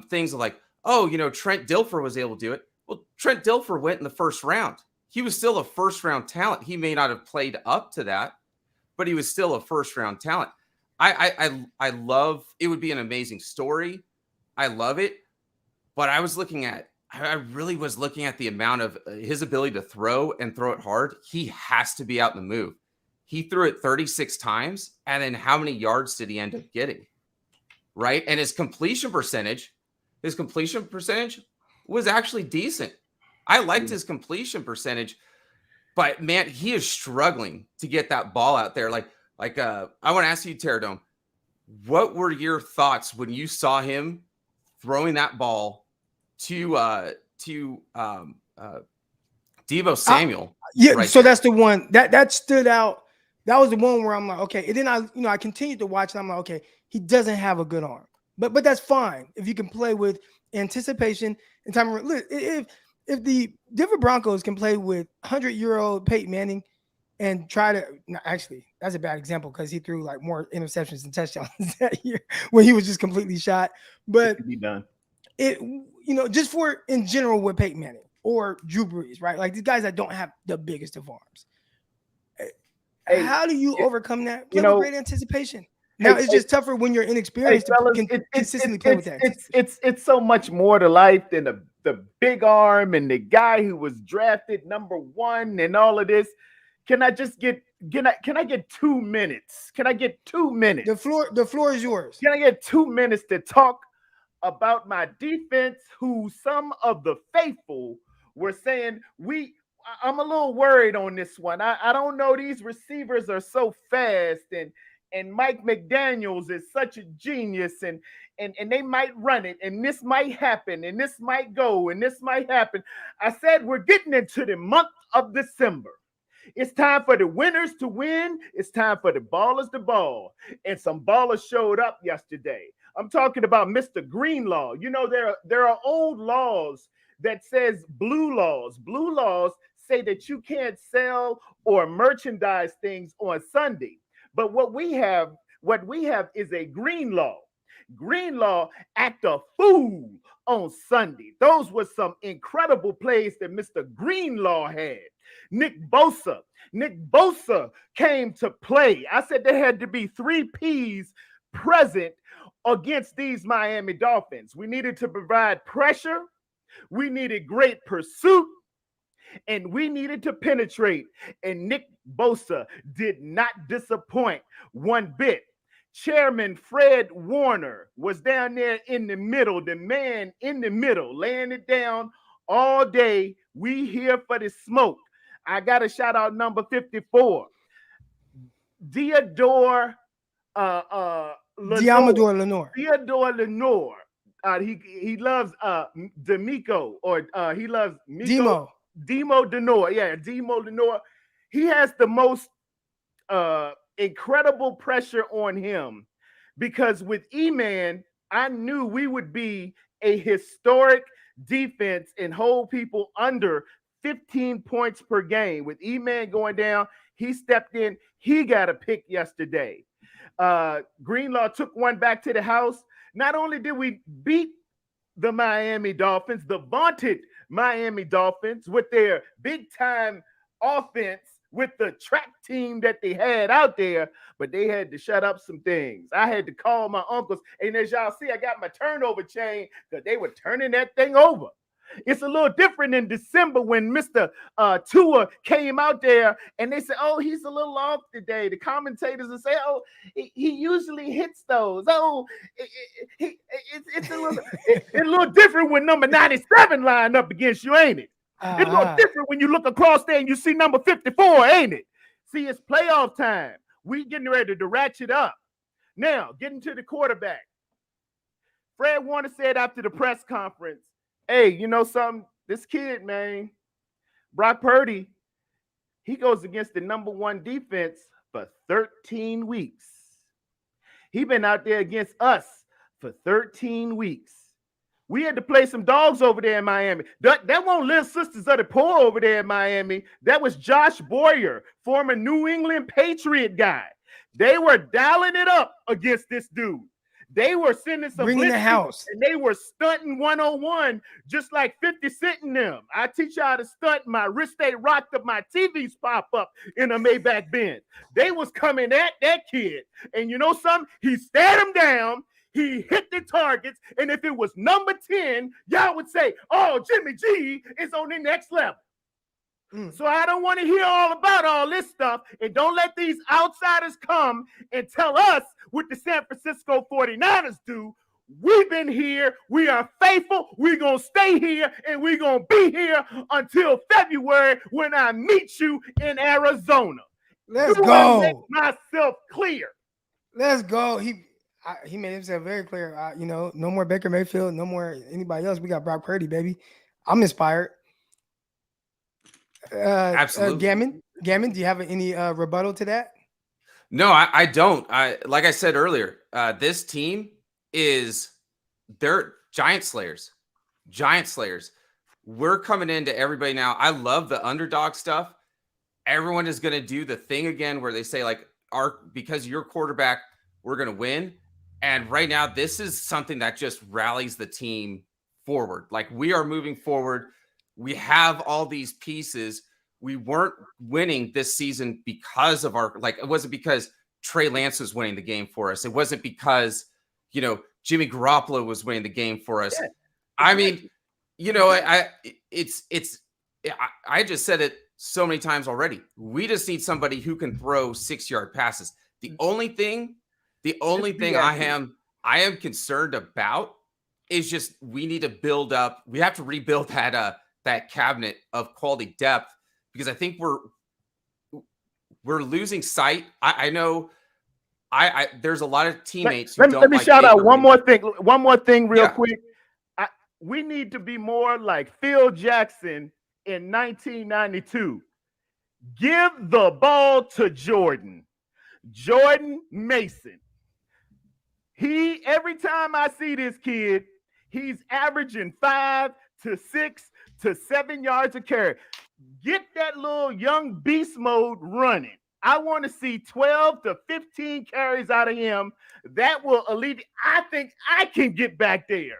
things of like, Trent Dilfer was able to do it. Well, Trent Dilfer went in the first round. He was still a first round talent. He may not have played up to that, but he was still a first round talent. I love, it would be an amazing story. I love it. But I really was looking at the amount of his ability to throw and throw it hard. He has to be out in the move. He threw it 36 times. And then how many yards did he end up getting? Right. And his completion percentage was actually decent. I liked his completion percentage, but man, he is struggling to get that ball out there. I want to ask you, Terradome, what were your thoughts when you saw him throwing that ball to Deebo Samuel? That's the one that stood out. That was the one where I'm like, okay. And then I continued to watch, and I'm like, okay, he doesn't have a good arm, but that's fine if you can play with anticipation and time. Look, if the Denver Broncos can play with 100-year-old Peyton Manning and try to, actually, that's a bad example because he threw like more interceptions and touchdowns that year when he was just completely shot. But it be done. Just for in general with Peyton Manning or Drew Brees, right? Like these guys that don't have the biggest of arms. Hey, how do you overcome that? Play with great anticipation. Now it's just tougher when you're inexperienced to consistently play with that. It's so much more to life than the big arm and the guy who was drafted number 1 and all of this. Can I get 2 minutes? Can I get 2 minutes? The floor is yours. Can I get 2 minutes to talk about my defense, who some of the faithful were saying I'm a little worried on this one. I don't know. These receivers are so fast, and Mike McDaniels is such a genius, and they might run it, and this might happen, and this might go, and this might happen. I said we're getting into the month of December. It's time for the winners to win. It's time for the ballers to ball. And some ballers showed up yesterday. I'm talking about Mr. Greenlaw. There are old laws that says blue laws. Blue laws say that you can't sell or merchandise things on Sunday. But what we have is a green law. Green law act a fool on Sunday. Those were some incredible plays that Mr. Greenlaw had. Nick Bosa came to play. I said there had to be 3 P's present against these Miami Dolphins. We needed to provide pressure. We needed great pursuit. And we needed to penetrate. And Nick Bosa did not disappoint one bit. Chairman Fred Warner was down there in the middle, the man in the middle, laying it down all day. We here for the smoke. I got to shout out number 54. Diamador Lenore. Theodore Lenore. He loves D'Amico, or he loves Miko. Demo Denore. Yeah, Demo Denore. He has the most incredible pressure on him, because with E-Man, I knew we would be a historic defense and hold people under 15 points per game. With E-Man going down, he stepped in. He got a pick yesterday. Greenlaw took one back to the house. Not only did we beat the Miami Dolphins, the vaunted Miami Dolphins, with their big-time offense, with the track team that they had out there, but they had to shut up some things. I had to call my uncles, and as y'all see, I got my turnover chain because they were turning that thing over. It's a little different in December when Mr. Tua came out there and they said, oh, he's a little off today. The commentators will say, oh, he usually hits those. Oh, it's a little different when number 97 lined up against you, ain't it? It's a little different when you look across there and you see number 54, ain't it? See, it's playoff time. We getting ready to ratchet up. Now, getting to the quarterback. Fred Warner said after the press conference, hey, you know something? This kid, man, Brock Purdy, he goes against the number one defense for 13 weeks. He been out there against us for 13 weeks. We had to play some dogs over there in Miami. That won't Little Sisters of the Poor over there in Miami. That was Josh Boyer, former New England Patriot guy. They were dialing it up against this dude. They were sending some bringing the house, and they were stunting 101, just like 50 Cent in them. I teach you how to stunt. My wrist ain't rocked up, my TVs pop up in a Maybach Benz. They was coming at that kid, and you know something? He stared him down. He hit the targets, and if it was number 10, y'all would say, oh, Jimmy G is on the next level. So I don't want to hear all about all this stuff, and don't let these outsiders come and tell us what the San Francisco 49ers do. We've been here. We are faithful. We're going to stay here, and we're going to be here until February when I meet you in Arizona. Let's go. Make myself clear. Let's go. He made himself very clear. No more Baker Mayfield, no more anybody else. We got Brock Purdy, baby. I'm inspired. Absolutely. Gammon, do you have any rebuttal to that? No, I don't. Like I said earlier, this team they're giant slayers. We're coming into everybody now. I love the underdog stuff. Everyone is going to do the thing again where they say like, because you're quarterback, we're going to win. And right now, this is something that just rallies the team forward. Like, we are moving forward. We have all these pieces. We weren't winning this season because of it wasn't because Trey Lance was winning the game for us. It wasn't because, Jimmy Garoppolo was winning the game for us. Yeah. I mean, I just said it so many times already. We just need somebody who can throw 6-yard passes. The only thing I am concerned about is just we need to build up. We have to rebuild that cabinet of quality depth, because I think we're losing sight. I know there's a lot of teammates who don't. Let me shout out one more thing real quick. We need to be more like Phil Jackson in 1992. Give the ball to Jordan Mason. Every time I see this kid, he's averaging 5 to 6 to 7 yards a carry. Get that little young beast mode running. I want to see 12 to 15 carries out of him. That will alleviate. I think I can get back there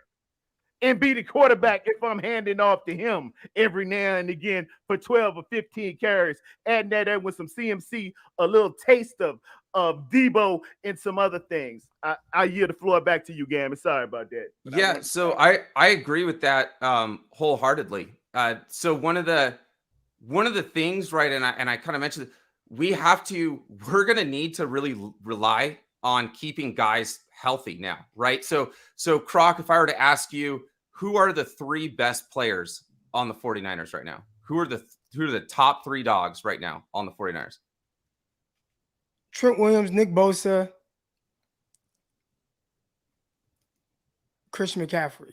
and be the quarterback if I'm handing off to him every now and again for 12 or 15 carries. Adding that in with some CMC, a little taste of Debo and some other things. I yield the floor back to you, Gammon. Sorry about that. Yeah, so I agree with that wholeheartedly. So one of the things, right, and I kind of mentioned, we're going to need to really rely on keeping guys healthy now, right? So Croc, if I were to ask you, who are the 3 best players on the 49ers right now? Who are the top 3 dogs right now on the 49ers? Trent Williams, Nick Bosa, Christian McCaffrey.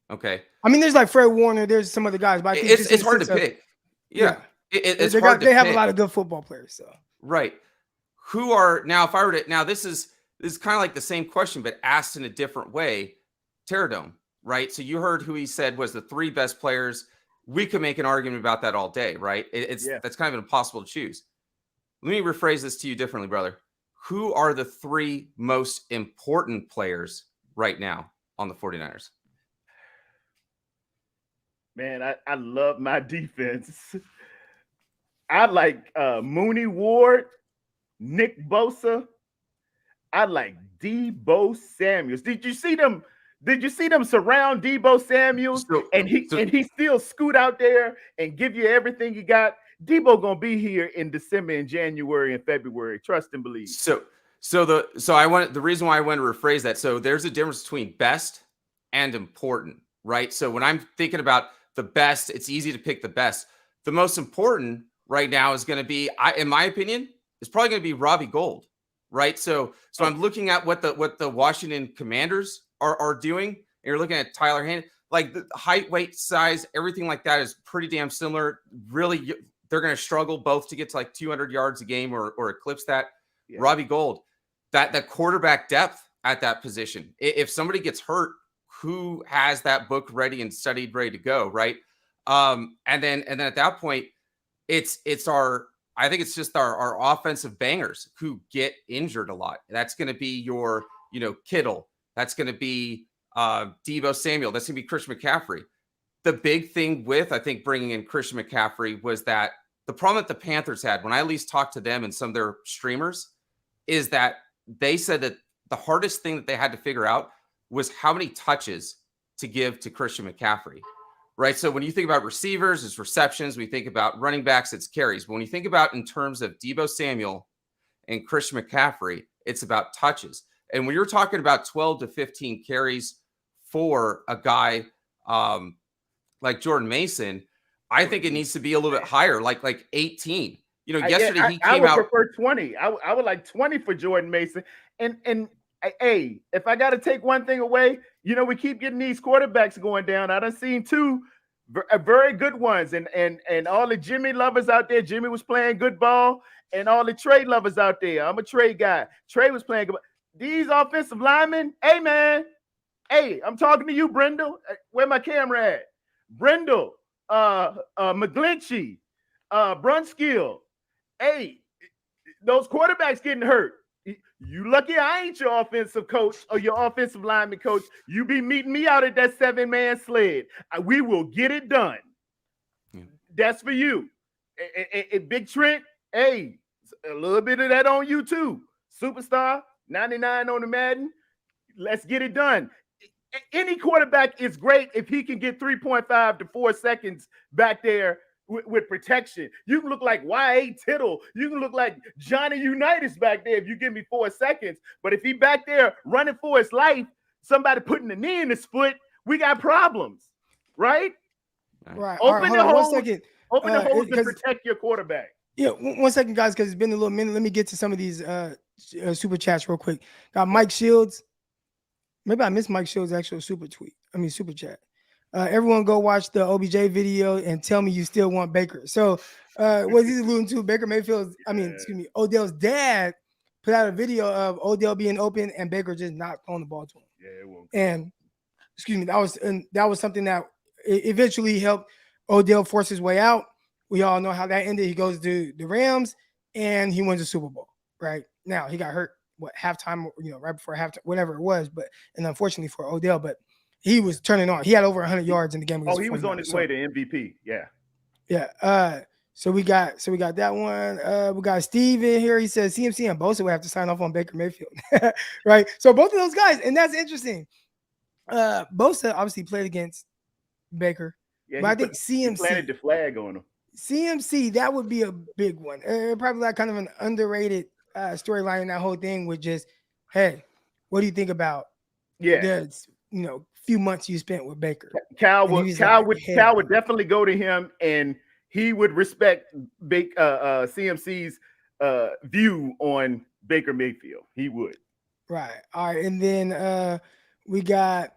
Okay. I mean, there's like Fred Warner. There's some other guys, but I think it's hard to pick. Yeah. It's hard to pick. They have a lot of good football players. So right. Who are now? If I were to this is kind of like the same question, but asked in a different way. Terradome, right? So you heard who he said was the 3 best players. we could make an argument about that all day, right? That's kind of impossible to choose. Let me rephrase this to you differently, brother. Who are the 3 most important players right now on the 49ers? Man, I love my defense. I like Mooney Ward, Nick Bosa. I like Deebo Samuels. Did you see them? Did you see them surround Deebo Samuels and he still scoot out there and give you everything you got? Deebo gonna be here in December and January and February. Trust and believe. The reason why I want to rephrase that. So there's a difference between best and important, right? So when I'm thinking about the best, it's easy to pick the best. The most important right now is going to be, in my opinion, is probably going to be Robbie Gould, right? So I'm looking at what the Washington Commanders are doing, and you're looking at Tyler Hand, like the height, weight, size, everything like that is pretty damn similar. Really, they're going to struggle both to get to like 200 yards a game or eclipse that. Yeah. Robbie Gould, that quarterback depth at that position. If somebody gets hurt, who has that book ready and studied, ready to go, right? And then at that point, it's our offensive bangers who get injured a lot. That's going to be your, Kittle. That's going to be Deebo Samuel. That's going to be Christian McCaffrey. The big thing with, I think, bringing in Christian McCaffrey was that the problem that the Panthers had, when I at least talked to them and some of their streamers, is that they said that the hardest thing that they had to figure out was how many touches to give to Christian McCaffrey, right? So when you think about receivers, it's receptions. We think about running backs, it's carries. But when you think about in terms of Deebo Samuel and Christian McCaffrey, it's about touches. And when you're talking about 12 to 15 carries for a guy like Jordan Mason, I think it needs to be a little bit higher, like 18. Yesterday he came out. I would prefer 20. I would like 20 for Jordan Mason. And hey, if I got to take one thing away, we keep getting these quarterbacks going down. I done seen 2 very good ones, and all the Jimmy lovers out there. Jimmy was playing good ball, and all the Trey lovers out there. I'm a Trey guy. Trey was playing good. These offensive linemen, hey man, hey, I'm talking to you, Brendel. Where my camera at? Brendel, McGlinchey, Brunskill. Hey, those quarterbacks getting hurt. You lucky I ain't your offensive coach or your offensive lineman coach. You be meeting me out at that 7-man sled. We will get it done. That's for you. Big Trent, hey, a little bit of that on you too. Superstar, 99 on the Madden. Let's get it done. Any quarterback is great if he can get 3.5 to 4 seconds back there with protection. You can look like Y.A. Tittle. You can look like Johnny Unitas back there if you give me 4 seconds. But if he back there running for his life, somebody putting a knee in his foot, we got problems, right? Right. Open the hole. 1 second. Open the hole to protect your quarterback. Yeah, 1 second, guys, because it's been a little minute. Let me get to some of these super chats real quick. Got Mike Shields. Maybe I missed Mike Shields' actual super chat. Everyone go watch the OBJ video and tell me you still want Baker. So what he's alluding to, Baker Mayfield, Odell's dad put out a video of Odell being open and Baker just not throwing the ball to him. Yeah, it won't. And that was something that eventually helped Odell force his way out. We all know how that ended. He goes to the Rams and he wins the Super Bowl. Right now, he got hurt. Halftime, right before halftime, whatever it was, and unfortunately for Odell, but he was turning on. He had over 100 yards in the game. He was on his way to MVP. Yeah. Yeah. So we got that one. We got Steve in here. He says CMC and Bosa will have to sign off on Baker Mayfield. Right. So both of those guys, and that's interesting. Bosa obviously played against Baker. Yeah, but I think CMC planted the flag on him. CMC, that would be a big one. Probably like kind of an underrated storyline in that whole thing with just, hey, what do you think about the few months you spent with Baker? Cal would definitely go to him, and he would respect CMC's view on Baker Mayfield. He would. Right. All right. And then we got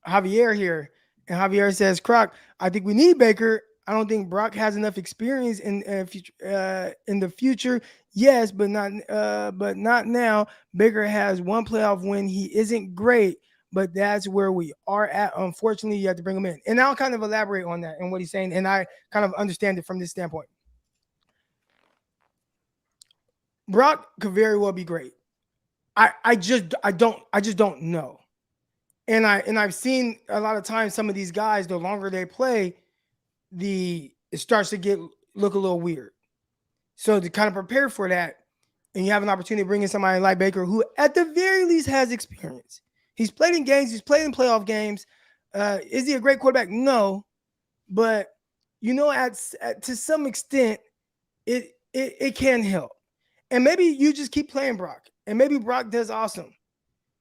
Javier here, and Javier says, Croc, I think we need Baker. I don't think Brock has enough experience in the future. Yes, but not now. Baker has one playoff win. He isn't great, but that's where we are at. Unfortunately, you have to bring him in. And I'll kind of elaborate on that and what he's saying. And I kind of understand it from this standpoint. Brock could very well be great. I just don't know. And I've seen a lot of times some of these guys, the longer they play, it starts to look a little weird. So to kind of prepare for that, and you have an opportunity to bring in somebody like Baker, who at the very least has experience. He's played in games, he's played in playoff games. Is he a great quarterback? No, but to some extent, it can help. And maybe you just keep playing Brock, and maybe Brock does awesome.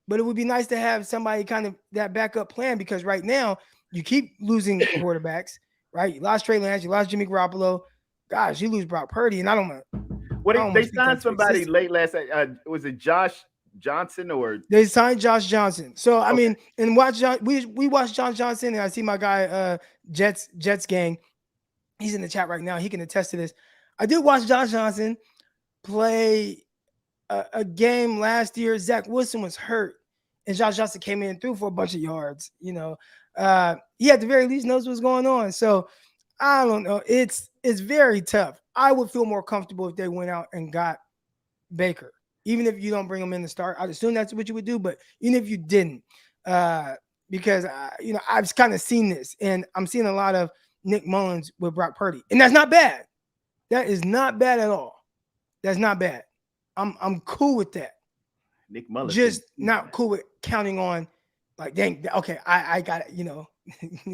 But it would be nice to have somebody kind of that backup plan, because right now you keep losing quarterbacks, right? You lost Trey Lance, you lost Jimmy Garoppolo. Gosh, you lose Brock Purdy, and I don't know. They signed somebody late last night. Was it Josh Johnson or they signed Josh Johnson? So I mean, and we watched Josh Johnson, and I see my guy Jets gang. He's in the chat right now. He can attest to this. I did watch Josh Johnson play a game last year. Zach Wilson was hurt, and Josh Johnson came in and threw for a bunch of yards. He at the very least knows what's going on. So I don't know. It's very tough. I would feel more comfortable if they went out and got Baker, even if you don't bring him in to start. I'd assume that's what you would do, but even if you didn't, because I've kind of seen this, and I'm seeing a lot of Nick Mullins with Brock Purdy, and that's not bad. That is not bad at all. That's not bad. I'm cool with that. Nick Mullins just not cool with counting on, like, dang, okay, I got it. You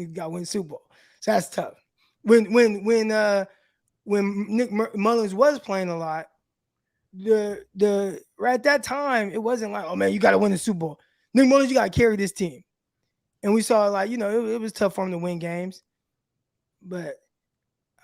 got to win Super Bowl, so that's tough. When Nick Mullins was playing a lot, right at that time, it wasn't like, oh man, you got to win the Super Bowl. Nick Mullins, you got to carry this team, and we saw it was tough for him to win games, but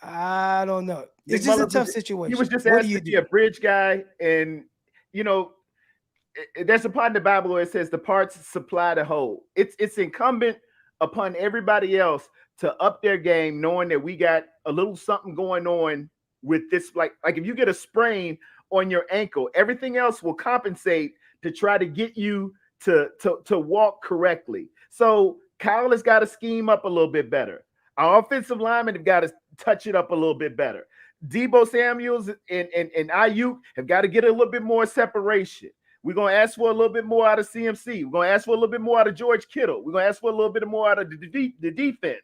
I don't know. It's just a tough situation. He was just asked to be a bridge guy, and there's a part in the Bible where it says the parts supply the whole. It's incumbent upon everybody else to up their game, knowing that we got a little something going on with this. Like if you get a sprain on your ankle, everything else will compensate to try to get you to walk correctly. So Kyle has got to scheme up a little bit better. Our offensive linemen have got to touch it up a little bit better. Debo Samuels and Ayuk have got to get a little bit more separation. We're going to ask for a little bit more out of CMC. We're going to ask for a little bit more out of George Kittle. We're going to ask for a little bit more out of the defense.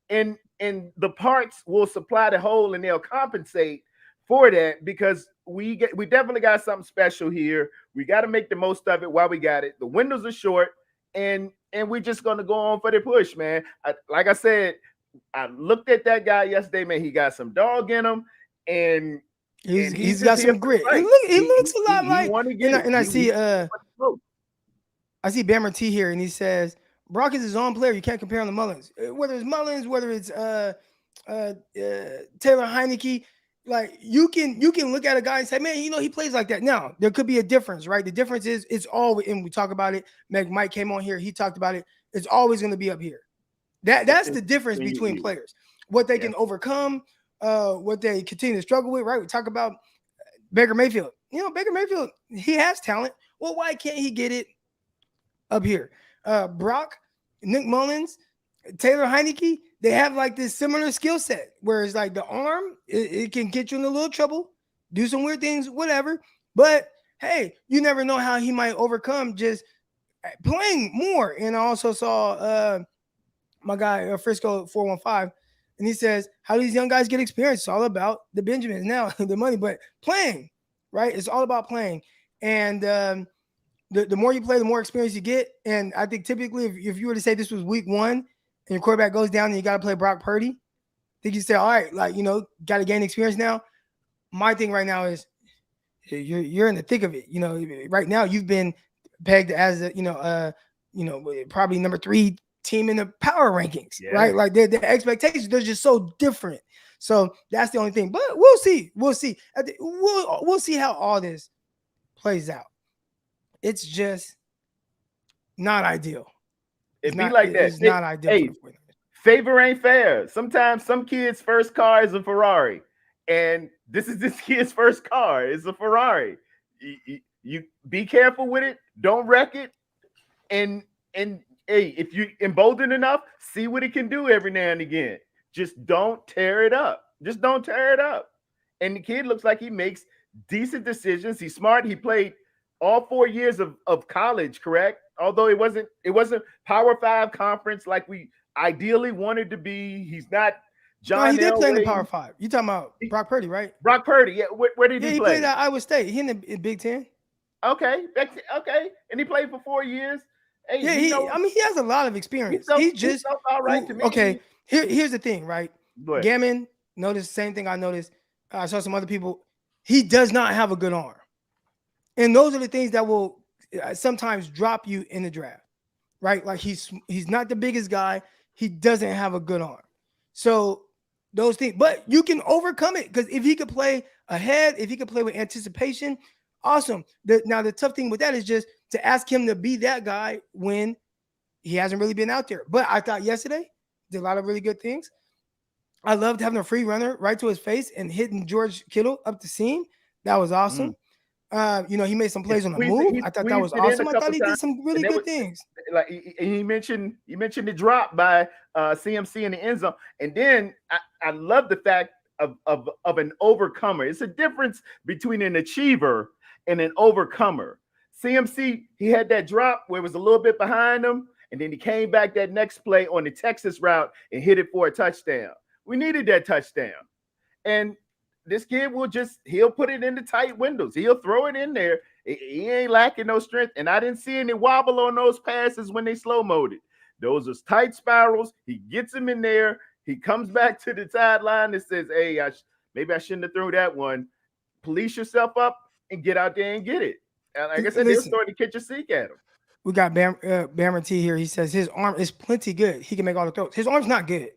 And the parts will supply the whole, and they'll compensate for that, because we definitely got something special here. We got to make the most of it while we got it. The windows are short, and we're just going to go on for the push, man. Like I said, I looked at that guy yesterday, man. He got some dog in him, and he's got some grit. Right. He looks a lot like. I see Bammer T here, and he says Brock is his own player. You can't compare him to Mullins. Whether it's Mullins, whether it's Taylor Heineke, like you can look at a guy and say, man, he plays like that. Now there could be a difference, right? The difference is it's always, and we talk about it. Mike came on here. He talked about it. It's always going to be up here. That's the difference between players. What they can overcome, what they continue to struggle with, right? We talk about Baker Mayfield. Baker Mayfield, he has talent. Well, why can't he get it up here? Brock, Nick Mullins, Taylor Heineke, they have like this similar skill set, whereas like the arm, it can get you in a little trouble, do some weird things, whatever. But hey, you never know how he might overcome just playing more. And I also saw my guy Frisco 415, and he says, how do these young guys get experience? It's all about the Benjamins now, the money, but playing, right? It's all about playing. And the more you play, the more experience you get. And I think typically if you were to say this was week 1 and your quarterback goes down and you got to play Brock Purdy, I think you say, all right, like, got to gain experience now. My thing right now is you're in the thick of it. Right now you've been pegged as probably number 3 team in the power rankings, right? Like the expectations, they're just so different. So that's the only thing. But we'll see. We'll see how all this plays out. It's just not ideal. It's not like that. It's not ideal. Hey, favor ain't fair. Sometimes some kid's first car is a Ferrari, and this is this kid's first car. It's a Ferrari. You be careful with it. Don't wreck it. And And hey, if you emboldened enough, see what it can do every now and again. Just don't tear it up. Just don't tear it up. And the kid looks like he makes decent decisions. He's smart. He played all 4 years of college, correct? Although it wasn't Power 5 conference like we ideally wanted to be. He's not John. No, he did play in the Elway. Power 5. You talking about Brock Purdy, right? Brock Purdy. Yeah, where did he play? Played at Iowa State. He in the Big Ten. Okay, and he played for 4 years. Hey, Yeah, he has a lot of experience. He's just all right to me. Okay, here's the thing, right? Go ahead. Gammon noticed the same thing I noticed. I saw some other people. He does not have a good arm, and those are the things that will sometimes drop you in the draft, right? Like he's not the biggest guy. He doesn't have a good arm, so those things. But you can overcome it because if he could play ahead, if he could play with anticipation, awesome. Now the tough thing with that is just to ask him to be that guy when he hasn't really been out there. But I thought yesterday did a lot of really good things. I loved having a free runner right to his face and hitting George Kittle up the seam. That was awesome. He made some plays on the move. I thought that was awesome. I thought he did some really good things. Like he mentioned the drop by CMC in the end zone, and then I love the fact of an overcomer. It's a difference between an achiever and an overcomer. CMC, he had that drop where it was a little bit behind him, and then he came back that next play on the Texas route and hit it for a touchdown. We needed that touchdown. And this kid he'll put it in the tight windows. He'll throw it in there. He ain't lacking no strength. And I didn't see any wobble on those passes when they slow-moed it. Those are tight spirals. He gets him in there. He comes back to the sideline and says, hey, maybe I shouldn't have thrown that one. Police yourself up and get out there and get it. And like I said, they're starting to catch a seek at him. We got Bammer T here. He says his arm is plenty good. He can make all the throws. His arm's not good.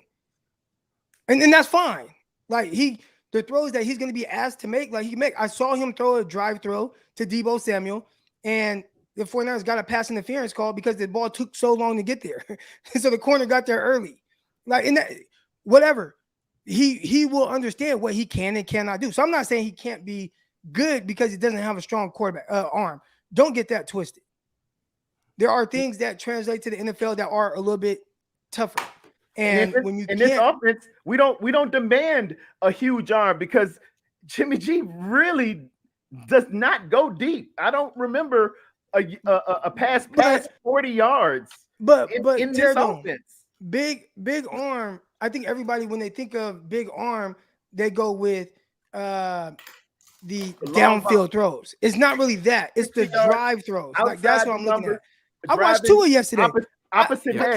And that's fine. Like the throws that he's going to be asked to make, like he can make. I saw him throw a drive throw to Deebo Samuel, and the 49ers got a pass interference call because the ball took so long to get there. So the corner got there early. Like in that, whatever. He will understand what he can and cannot do. So I'm not saying he can't be good because he doesn't have a strong quarterback arm. Don't get that twisted. There are things that translate to the NFL that are a little bit tougher. And when you this offense, we don't demand a huge arm because Jimmy G really does not go deep. I don't remember a pass past 40 yards. But in this offense, big arm. I think everybody when they think of big arm, they go with the downfield throws. It's not really that. It's the drive throws. Like that's what I'm looking at. I watched Tua yesterday. Opposite head.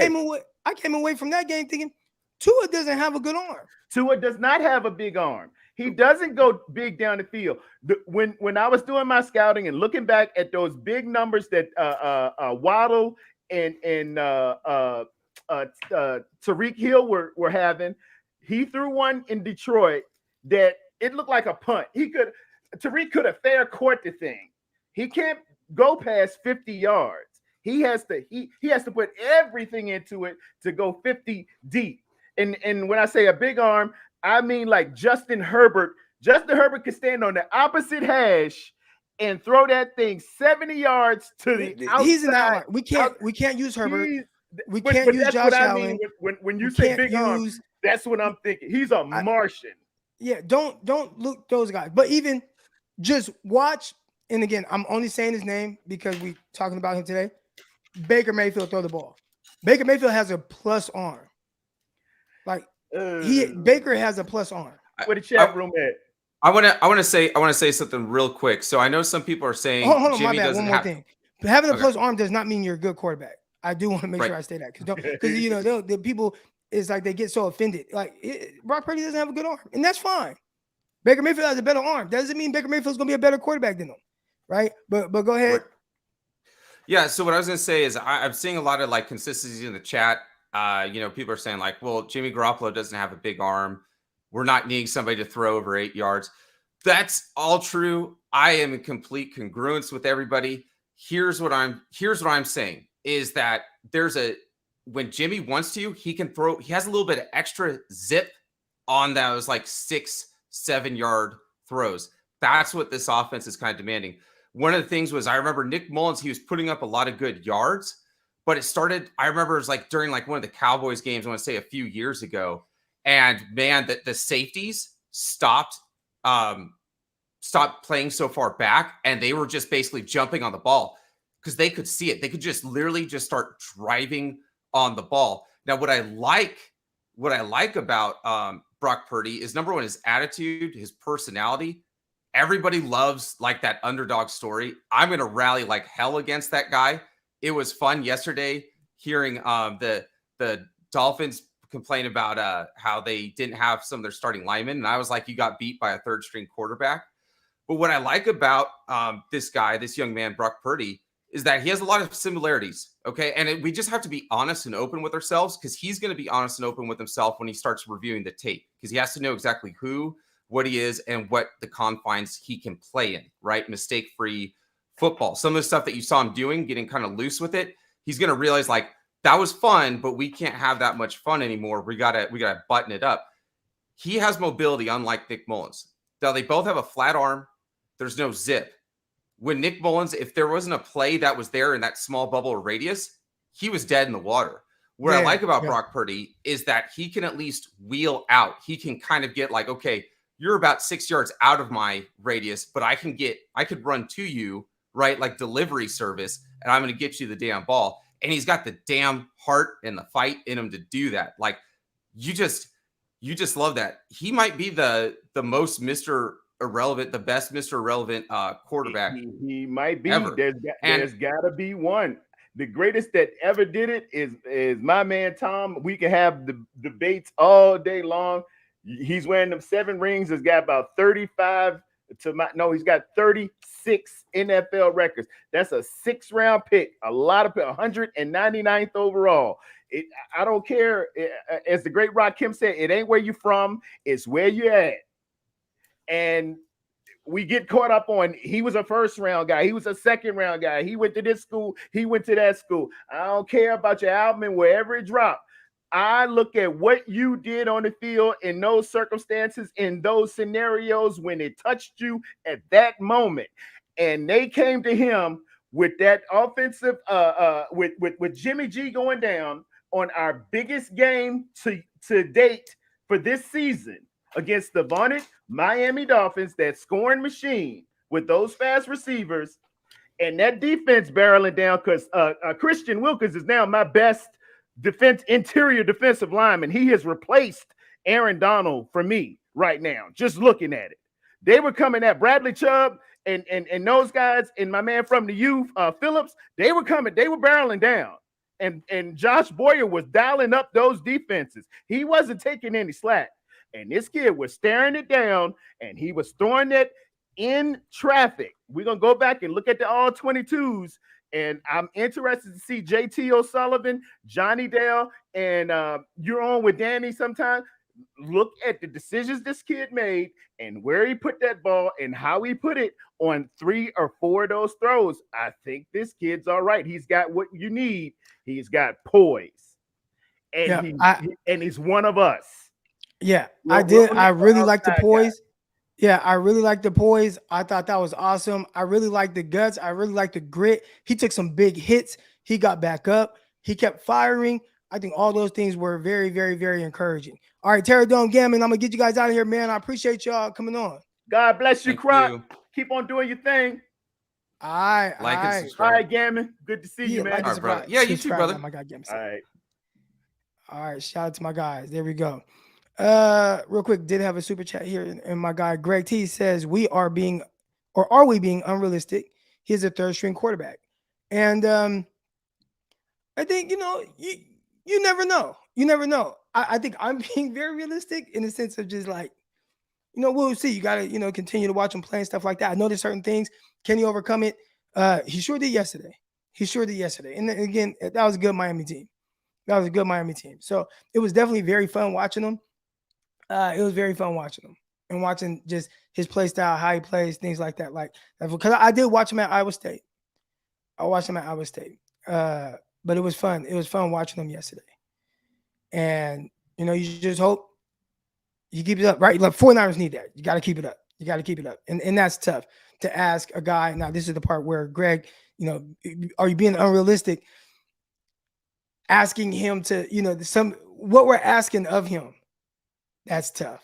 I came away from that game thinking Tua doesn't have a good arm. Tua does not have a big arm. He doesn't go big down the field. When I was doing my scouting and looking back at those big numbers that Waddle and Tyreek Hill were having, he threw one in Detroit that it looked like a punt. Tyreek could have fair court the thing. He can't go past 50 yards. He has to put everything into it to go 50 deep. And when I say a big arm, I mean like Justin Herbert. Justin Herbert could stand on the opposite hash and throw that thing 70 yards to the outside. He's an outlier. We can't use Herbert. We can't use Josh Allen. When you say big arm, that's what I'm thinking. He's a Martian. Yeah, don't look those guys. But even just watch, and again, I'm only saying his name because we're talking about him today. Baker Mayfield throw the ball. Baker Mayfield has a plus arm. Like Baker has a plus arm. Where the chat room at? I want to say something real quick. So I know some people are saying hold on, Jimmy my bad. doesn't One more have thing. But having a plus arm does not mean you're a good quarterback. I do want to make sure I say that because you know the people is like they get so offended. Like Brock Purdy doesn't have a good arm, and that's fine. Baker Mayfield has a better arm. Doesn't mean Baker Mayfield's gonna be a better quarterback than him, right? But go ahead. Right. Yeah. So what I was gonna say is I'm seeing a lot of like consistency in the chat. People are saying like, well, Jimmy Garoppolo doesn't have a big arm. We're not needing somebody to throw over 8 yards. That's all true. I am in complete congruence with everybody. Here's what I'm saying is that when Jimmy wants to, he can throw. He has a little bit of extra zip on those like 6-7 yard throws. That's what this offense is kind of demanding. One of the things was I remember Nick Mullins. He was putting up a lot of good yards, But it started, I remember it was like during like one of the Cowboys games, I want to say a few years ago. And man, the safeties stopped playing so far back, and they were just basically jumping on the ball because they could see it. They could just literally just start driving on the ball. Now, what I like about Brock Purdy is, number one, his attitude, his personality. Everybody loves like that underdog story. I'm going to rally like hell against that guy. It was fun yesterday hearing the Dolphins complain about how they didn't have some of their starting linemen. And I was like, you got beat by a third string quarterback. But what I like about this guy, this young man, Brock Purdy, is that he has a lot of similarities. Okay. And we just have to be honest and open with ourselves, because he's going to be honest and open with himself when he starts reviewing the tape, because he has to know exactly who, what he is, and what the confines he can play in, right? Mistake-free football. Some of the stuff that you saw him doing, getting kind of loose with it, he's going to realize like, that was fun, but we can't have that much fun anymore. We gotta button it up. He has mobility, unlike Nick Mullins. Now, they both have a flat arm. There's no zip. When Nick Mullins, if there wasn't a play that was there in that small bubble of radius, he was dead in the water. What I like about Brock Purdy is that he can at least wheel out. He can kind of get like, okay, you're about 6 yards out of my radius, but I could run to you, right? Like delivery service, and I'm going to get you the damn ball. And he's got the damn heart and the fight in him to do that. Like you just love that. He might be the most Mr. Irrelevant, the best Mr. Irrelevant quarterback. He might be. Ever. There's got to be one. The greatest that ever did it is my man Tom. We can have the debates all day long. He's wearing them 7 rings. He's got about 35 he's got 36 NFL records. That's a 6th-round pick. A lot of 199th overall. I don't care. As the great Rakim said, it ain't where you from, it's where you at. And we get caught up on he was a 1st-round guy, he was a 2nd-round guy, he went to this school, he went to that school. I don't care about your album and wherever it dropped. I look at what you did on the field in those circumstances, in those scenarios, when it touched you at that moment. And they came to him with that offensive, with Jimmy G going down on our biggest game to date for this season against the vaunted Miami Dolphins, that scoring machine with those fast receivers and that defense barreling down, because Christian Wilkins is now my best interior defensive lineman. He has replaced Aaron Donald for me right now, just looking at it. They were coming at Bradley Chubb and those guys, and my man from the youth, Phillips, they were barreling down. And Josh Boyer was dialing up those defenses. He wasn't taking any slack. And this kid was staring it down, and he was throwing it in traffic. We're going to go back and look at the all 22s. And I'm interested to see JT O'Sullivan, Johnny Dale, and you're on with Danny sometime. Look at the decisions this kid made and where he put that ball and how he put it on 3 or 4 of those throws. I think this kid's all right. He's got what you need. He's got poise. And he's one of us. Yeah, I did. I really like the poise. Yeah, I really like the poise. I thought that was awesome. I really like the guts. I really like the grit. He took some big hits. He got back up. He kept firing. I think all those things were very, very, very encouraging. All right, Terror Dome Gammon, I'm going to get you guys out of here, man. I appreciate y'all coming on. God bless you, Croc. Keep on doing your thing. All right. And subscribe. All right, Gammon. Good to see you, man. All right, brother. Yeah, you too, brother. My guy, Gammon. All right, shout out to my guys. There we go. Real quick, did have a super chat here, and my guy Greg T says, are we being unrealistic? He's a 3rd-string quarterback. And I think, you never know. You never know. I think I'm being very realistic in the sense of just like, we'll see. You got to, continue to watch him play and stuff like that. I know there's certain things. Can he overcome it? He sure did yesterday. And then, again, that was a good Miami team. So it was definitely very fun watching him. It was very fun watching him and watching just his play style, how he plays, things like that. Like, because I did watch him at Iowa State. But it was fun. It was fun watching him yesterday. And, you just hope you keep it up, right? Like 49ers need that. You got to keep it up. And that's tough to ask a guy. Now, this is the part where Greg, are you being unrealistic? asking him to, what we're asking of him. That's tough.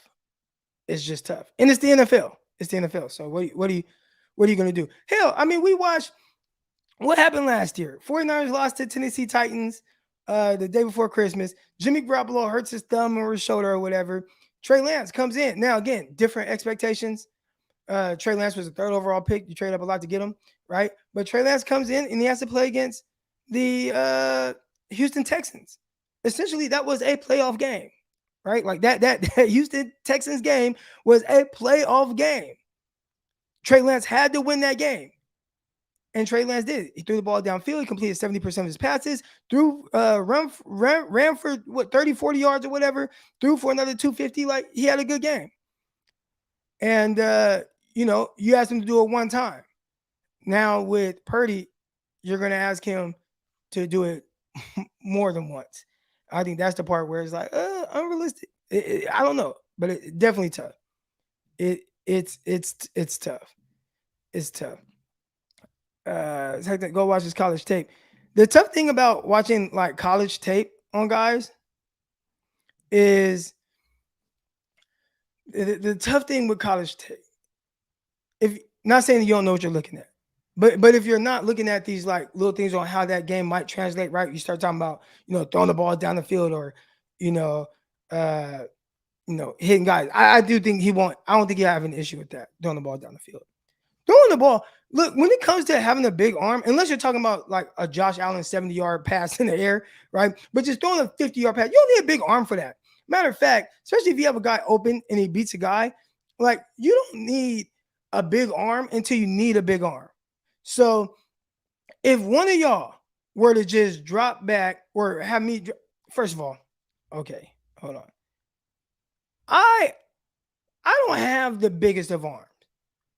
It's just tough. And it's the NFL. It's the NFL. So what are you going to do? Hell, I mean, we watched what happened last year. 49ers lost to Tennessee Titans the day before Christmas. Jimmy Garoppolo hurts his thumb or his shoulder or whatever. Trey Lance comes in. Now, again, different expectations. Trey Lance was a 3rd overall pick. You trade up a lot to get him, right? But Trey Lance comes in and he has to play against the Houston Texans. Essentially, that was a playoff game, right? Like that Houston Texans game was a playoff game. Trey Lance had to win that game. And Trey Lance did. He threw the ball downfield. He completed 70% of his passes. Ran for 30, 40 yards or whatever. Threw for another 250. Like, he had a good game. And, you asked him to do it one time. Now with Purdy, you're going to ask him to do it more than once. I think that's the part where it's like, unrealistic. I don't know, but it's definitely tough. It's tough. It's tough. Go watch his college tape. The tough thing about watching like college tape on guys is the tough thing with college tape. If not saying that you don't know what you're looking at, but if you're not looking at these like little things on how that game might translate, right? You start talking about throwing the ball down the field or hitting guys. I do think I don't think he'll have an issue with that, throwing the ball down the field. Throwing the ball. Look, when it comes to having a big arm, unless you're talking about like a Josh Allen 70-yard pass in the air, right? But just throwing a 50-yard pass, you don't need a big arm for that. Matter of fact, especially if you have a guy open and he beats a guy, like you don't need a big arm until you need a big arm. So if one of y'all were to just drop back or have me, first of all, okay, hold on. I don't have the biggest of arms,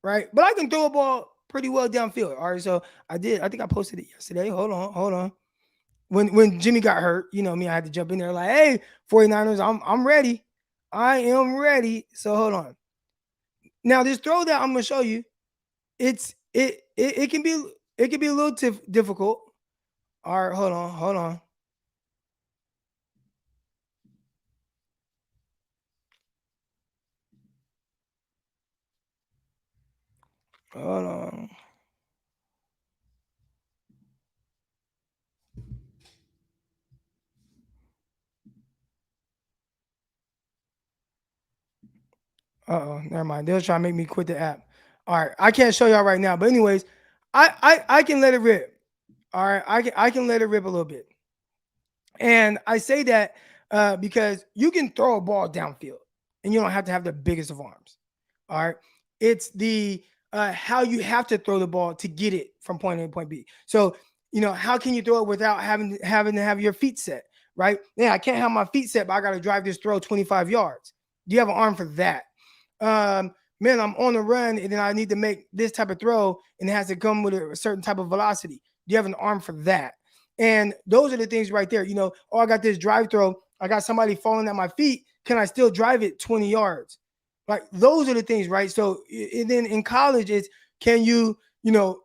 right? But I can throw a ball pretty well downfield. All right, so I think I posted it yesterday. Hold on. When Jimmy got hurt, me, I had to jump in there like, hey, 49ers, I'm ready. I am ready. So hold on. Now this throw that I'm gonna show you, it can be a little difficult. All right, hold on. Hold on. Never mind. They'll try to make me quit the app. All right, I can't show y'all right now, but anyways, I can let it rip. All right, I can let it rip a little bit, and I say that because you can throw a ball downfield, and you don't have to have the biggest of arms. All right, it's the how you have to throw the ball to get it from point A to point B. So how can you throw it without having to have your feet set? Right? Yeah, I can't have my feet set, but I got to drive this throw 25 yards. Do you have an arm for that? Man, I'm on the run and then I need to make this type of throw and it has to come with a certain type of velocity. Do you have an arm for that? And those are the things right there. I got this drive throw. I got somebody falling at my feet. Can I still drive it 20 yards? Like those are the things, right? So and then in college, it's can you,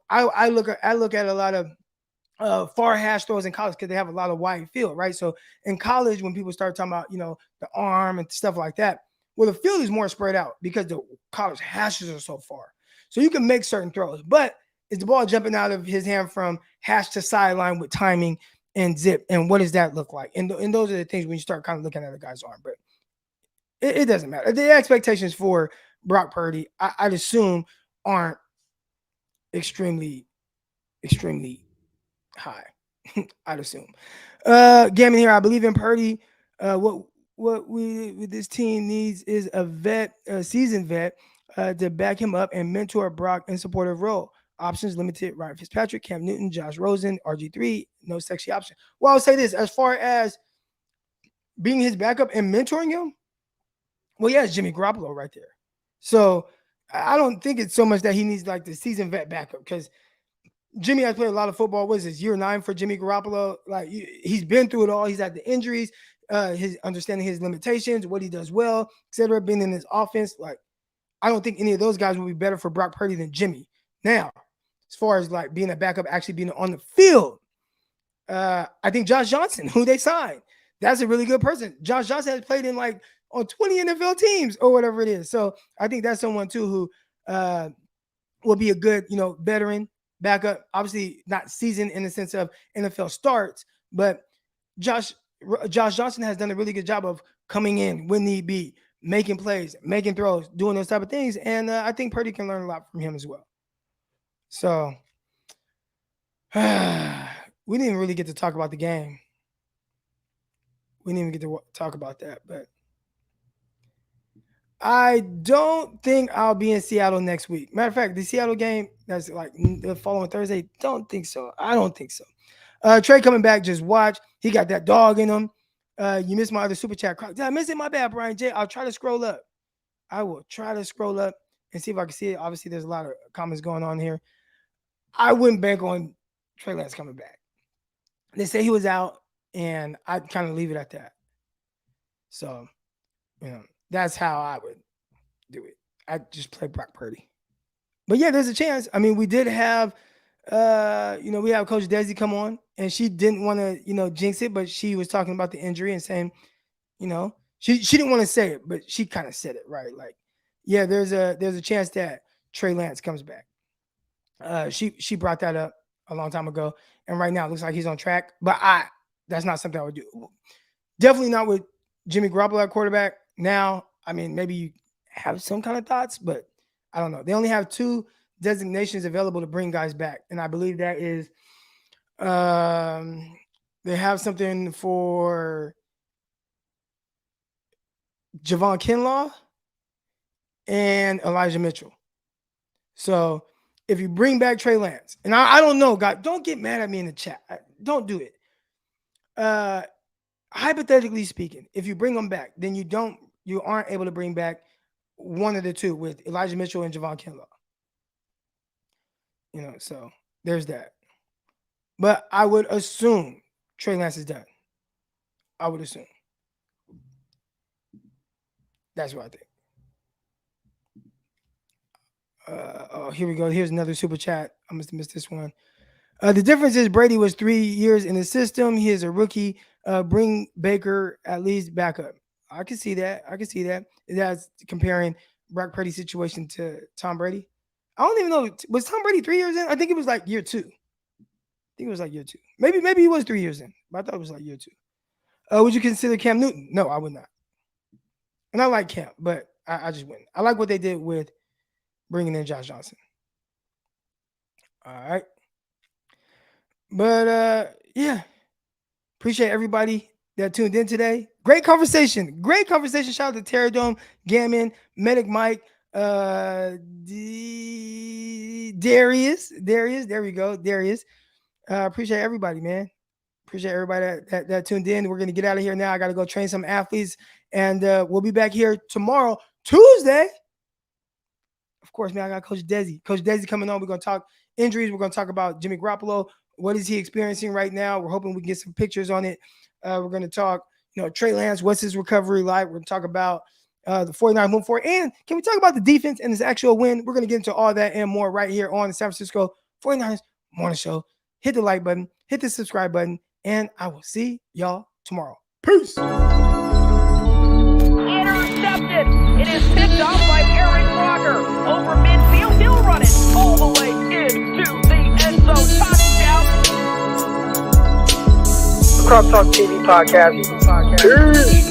I look at a lot of far hash throws in college because they have a lot of wide field, right? So in college, when people start talking about, the arm and stuff like that, well, the field is more spread out because the college hashes are so far. So you can make certain throws, but is the ball jumping out of his hand from hash to sideline with timing and zip? And what does that look like? And those are the things when you start kind of looking at a guy's arm, but it doesn't matter. The expectations for Brock Purdy, I'd assume, aren't extremely, extremely high. I'd assume. Gammon here, I believe in Purdy. What this team needs is a seasoned vet, to back him up and mentor Brock in supportive role. Options limited: Ryan Fitzpatrick, Cam Newton, Josh Rosen, RG3. No sexy option. Well, I'll say this: as far as being his backup and mentoring him, well, yeah, it's Jimmy Garoppolo right there. So I don't think it's so much that he needs like the seasoned vet backup because Jimmy has played a lot of football. What is this, year 9 for Jimmy Garoppolo? Like he's been through it all. He's had the injuries. His understanding his limitations, what he does well, etc. Being in his offense, like I don't think any of those guys will be better for Brock Purdy than Jimmy. Now, as far as like being a backup, actually being on the field, I think Josh Johnson, who they signed, that's a really good person. Josh Johnson has played in like on 20 NFL teams or whatever it is. So I think that's someone too who will be a good, veteran backup. Obviously not seasoned in the sense of NFL starts, but Josh Johnson has done a really good job of coming in when need be, making plays, making throws, doing those type of things. And I think Purdy can learn a lot from him as well. So we didn't even really get to talk about the game. We didn't even get to talk about that, but I don't think I'll be in Seattle next week. Matter of fact, the Seattle game that's like the following Thursday, don't think so. I don't think so. Trey coming back, just watch. He got that dog in him. You missed my other super chat. Did I miss it? My bad, Brian J. I'll try to scroll up. I will try to scroll up and see if I can see it. Obviously, there's a lot of comments going on here. I wouldn't bank on Trey Lance coming back. They say he was out, and I'd kind of leave it at that. So, that's how I would do it. I'd just play Brock Purdy. But yeah, there's a chance. I mean, we did have, we have Coach Desi come on, and she didn't want to, jinx it, but she was talking about the injury and saying, she didn't want to say it, but she kind of said it, right? Like, yeah, there's a chance that Trey Lance comes back. She brought that up a long time ago, and right now it looks like he's on track. But that's not something I would do. Definitely not with Jimmy Garoppolo at quarterback. Now, I mean, maybe you have some kind of thoughts, but I don't know. They only have 2 designations available to bring guys back, and I believe that is they have something for Javon Kinlaw and Elijah Mitchell. So if you bring back Trey Lance, and I don't know, God, don't get mad at me in the chat. Don't do it. Hypothetically speaking, if you bring them back, then you aren't able to bring back one of the 2 with Elijah Mitchell and Javon Kinlaw. So there's that. But I would assume Trey Lance is done. I would assume. That's what I think. Here we go. Here's another super chat. I must have missed this one. The difference is Brady was 3 years in the system. He is a rookie. Bring Baker at least back up. I can see that. That's comparing Brock Purdy's situation to Tom Brady. I don't even know. Was Tom Brady 3 years in? I think it was like year 2. Maybe he was 3 years in, but I thought it was like year 2. Would you consider Cam Newton? No, I would not. And I like Cam, but I just wouldn't. I like what they did with bringing in Josh Johnson. All right. But, yeah. Appreciate everybody that tuned in today. Great conversation. Shout out to Terra Dome, Gammon, Medic Mike, Darius. There we go. Darius. Appreciate everybody, man. Appreciate everybody that tuned in. We're going to get out of here now. I got to go train some athletes, and we'll be back here tomorrow, Tuesday. Of course, man, I got Coach Desi. Coach Desi coming on. We're going to talk injuries. We're going to talk about Jimmy Garoppolo. What is he experiencing right now? We're hoping we can get some pictures on it. We're going to talk, Trey Lance, what's his recovery like? We're going to talk about the 49ers moving forward. And can we talk about the defense and this actual win? We're going to get into all that and more right here on the San Francisco 49ers Morning Show. Hit the like button, hit the subscribe button, and I will see y'all tomorrow. Peace. Intercepted. It is picked off by Aaron Rodgers over midfield. He'll run it all the way into the end zone. Touchdown. Crop Talk TV podcast. Peace.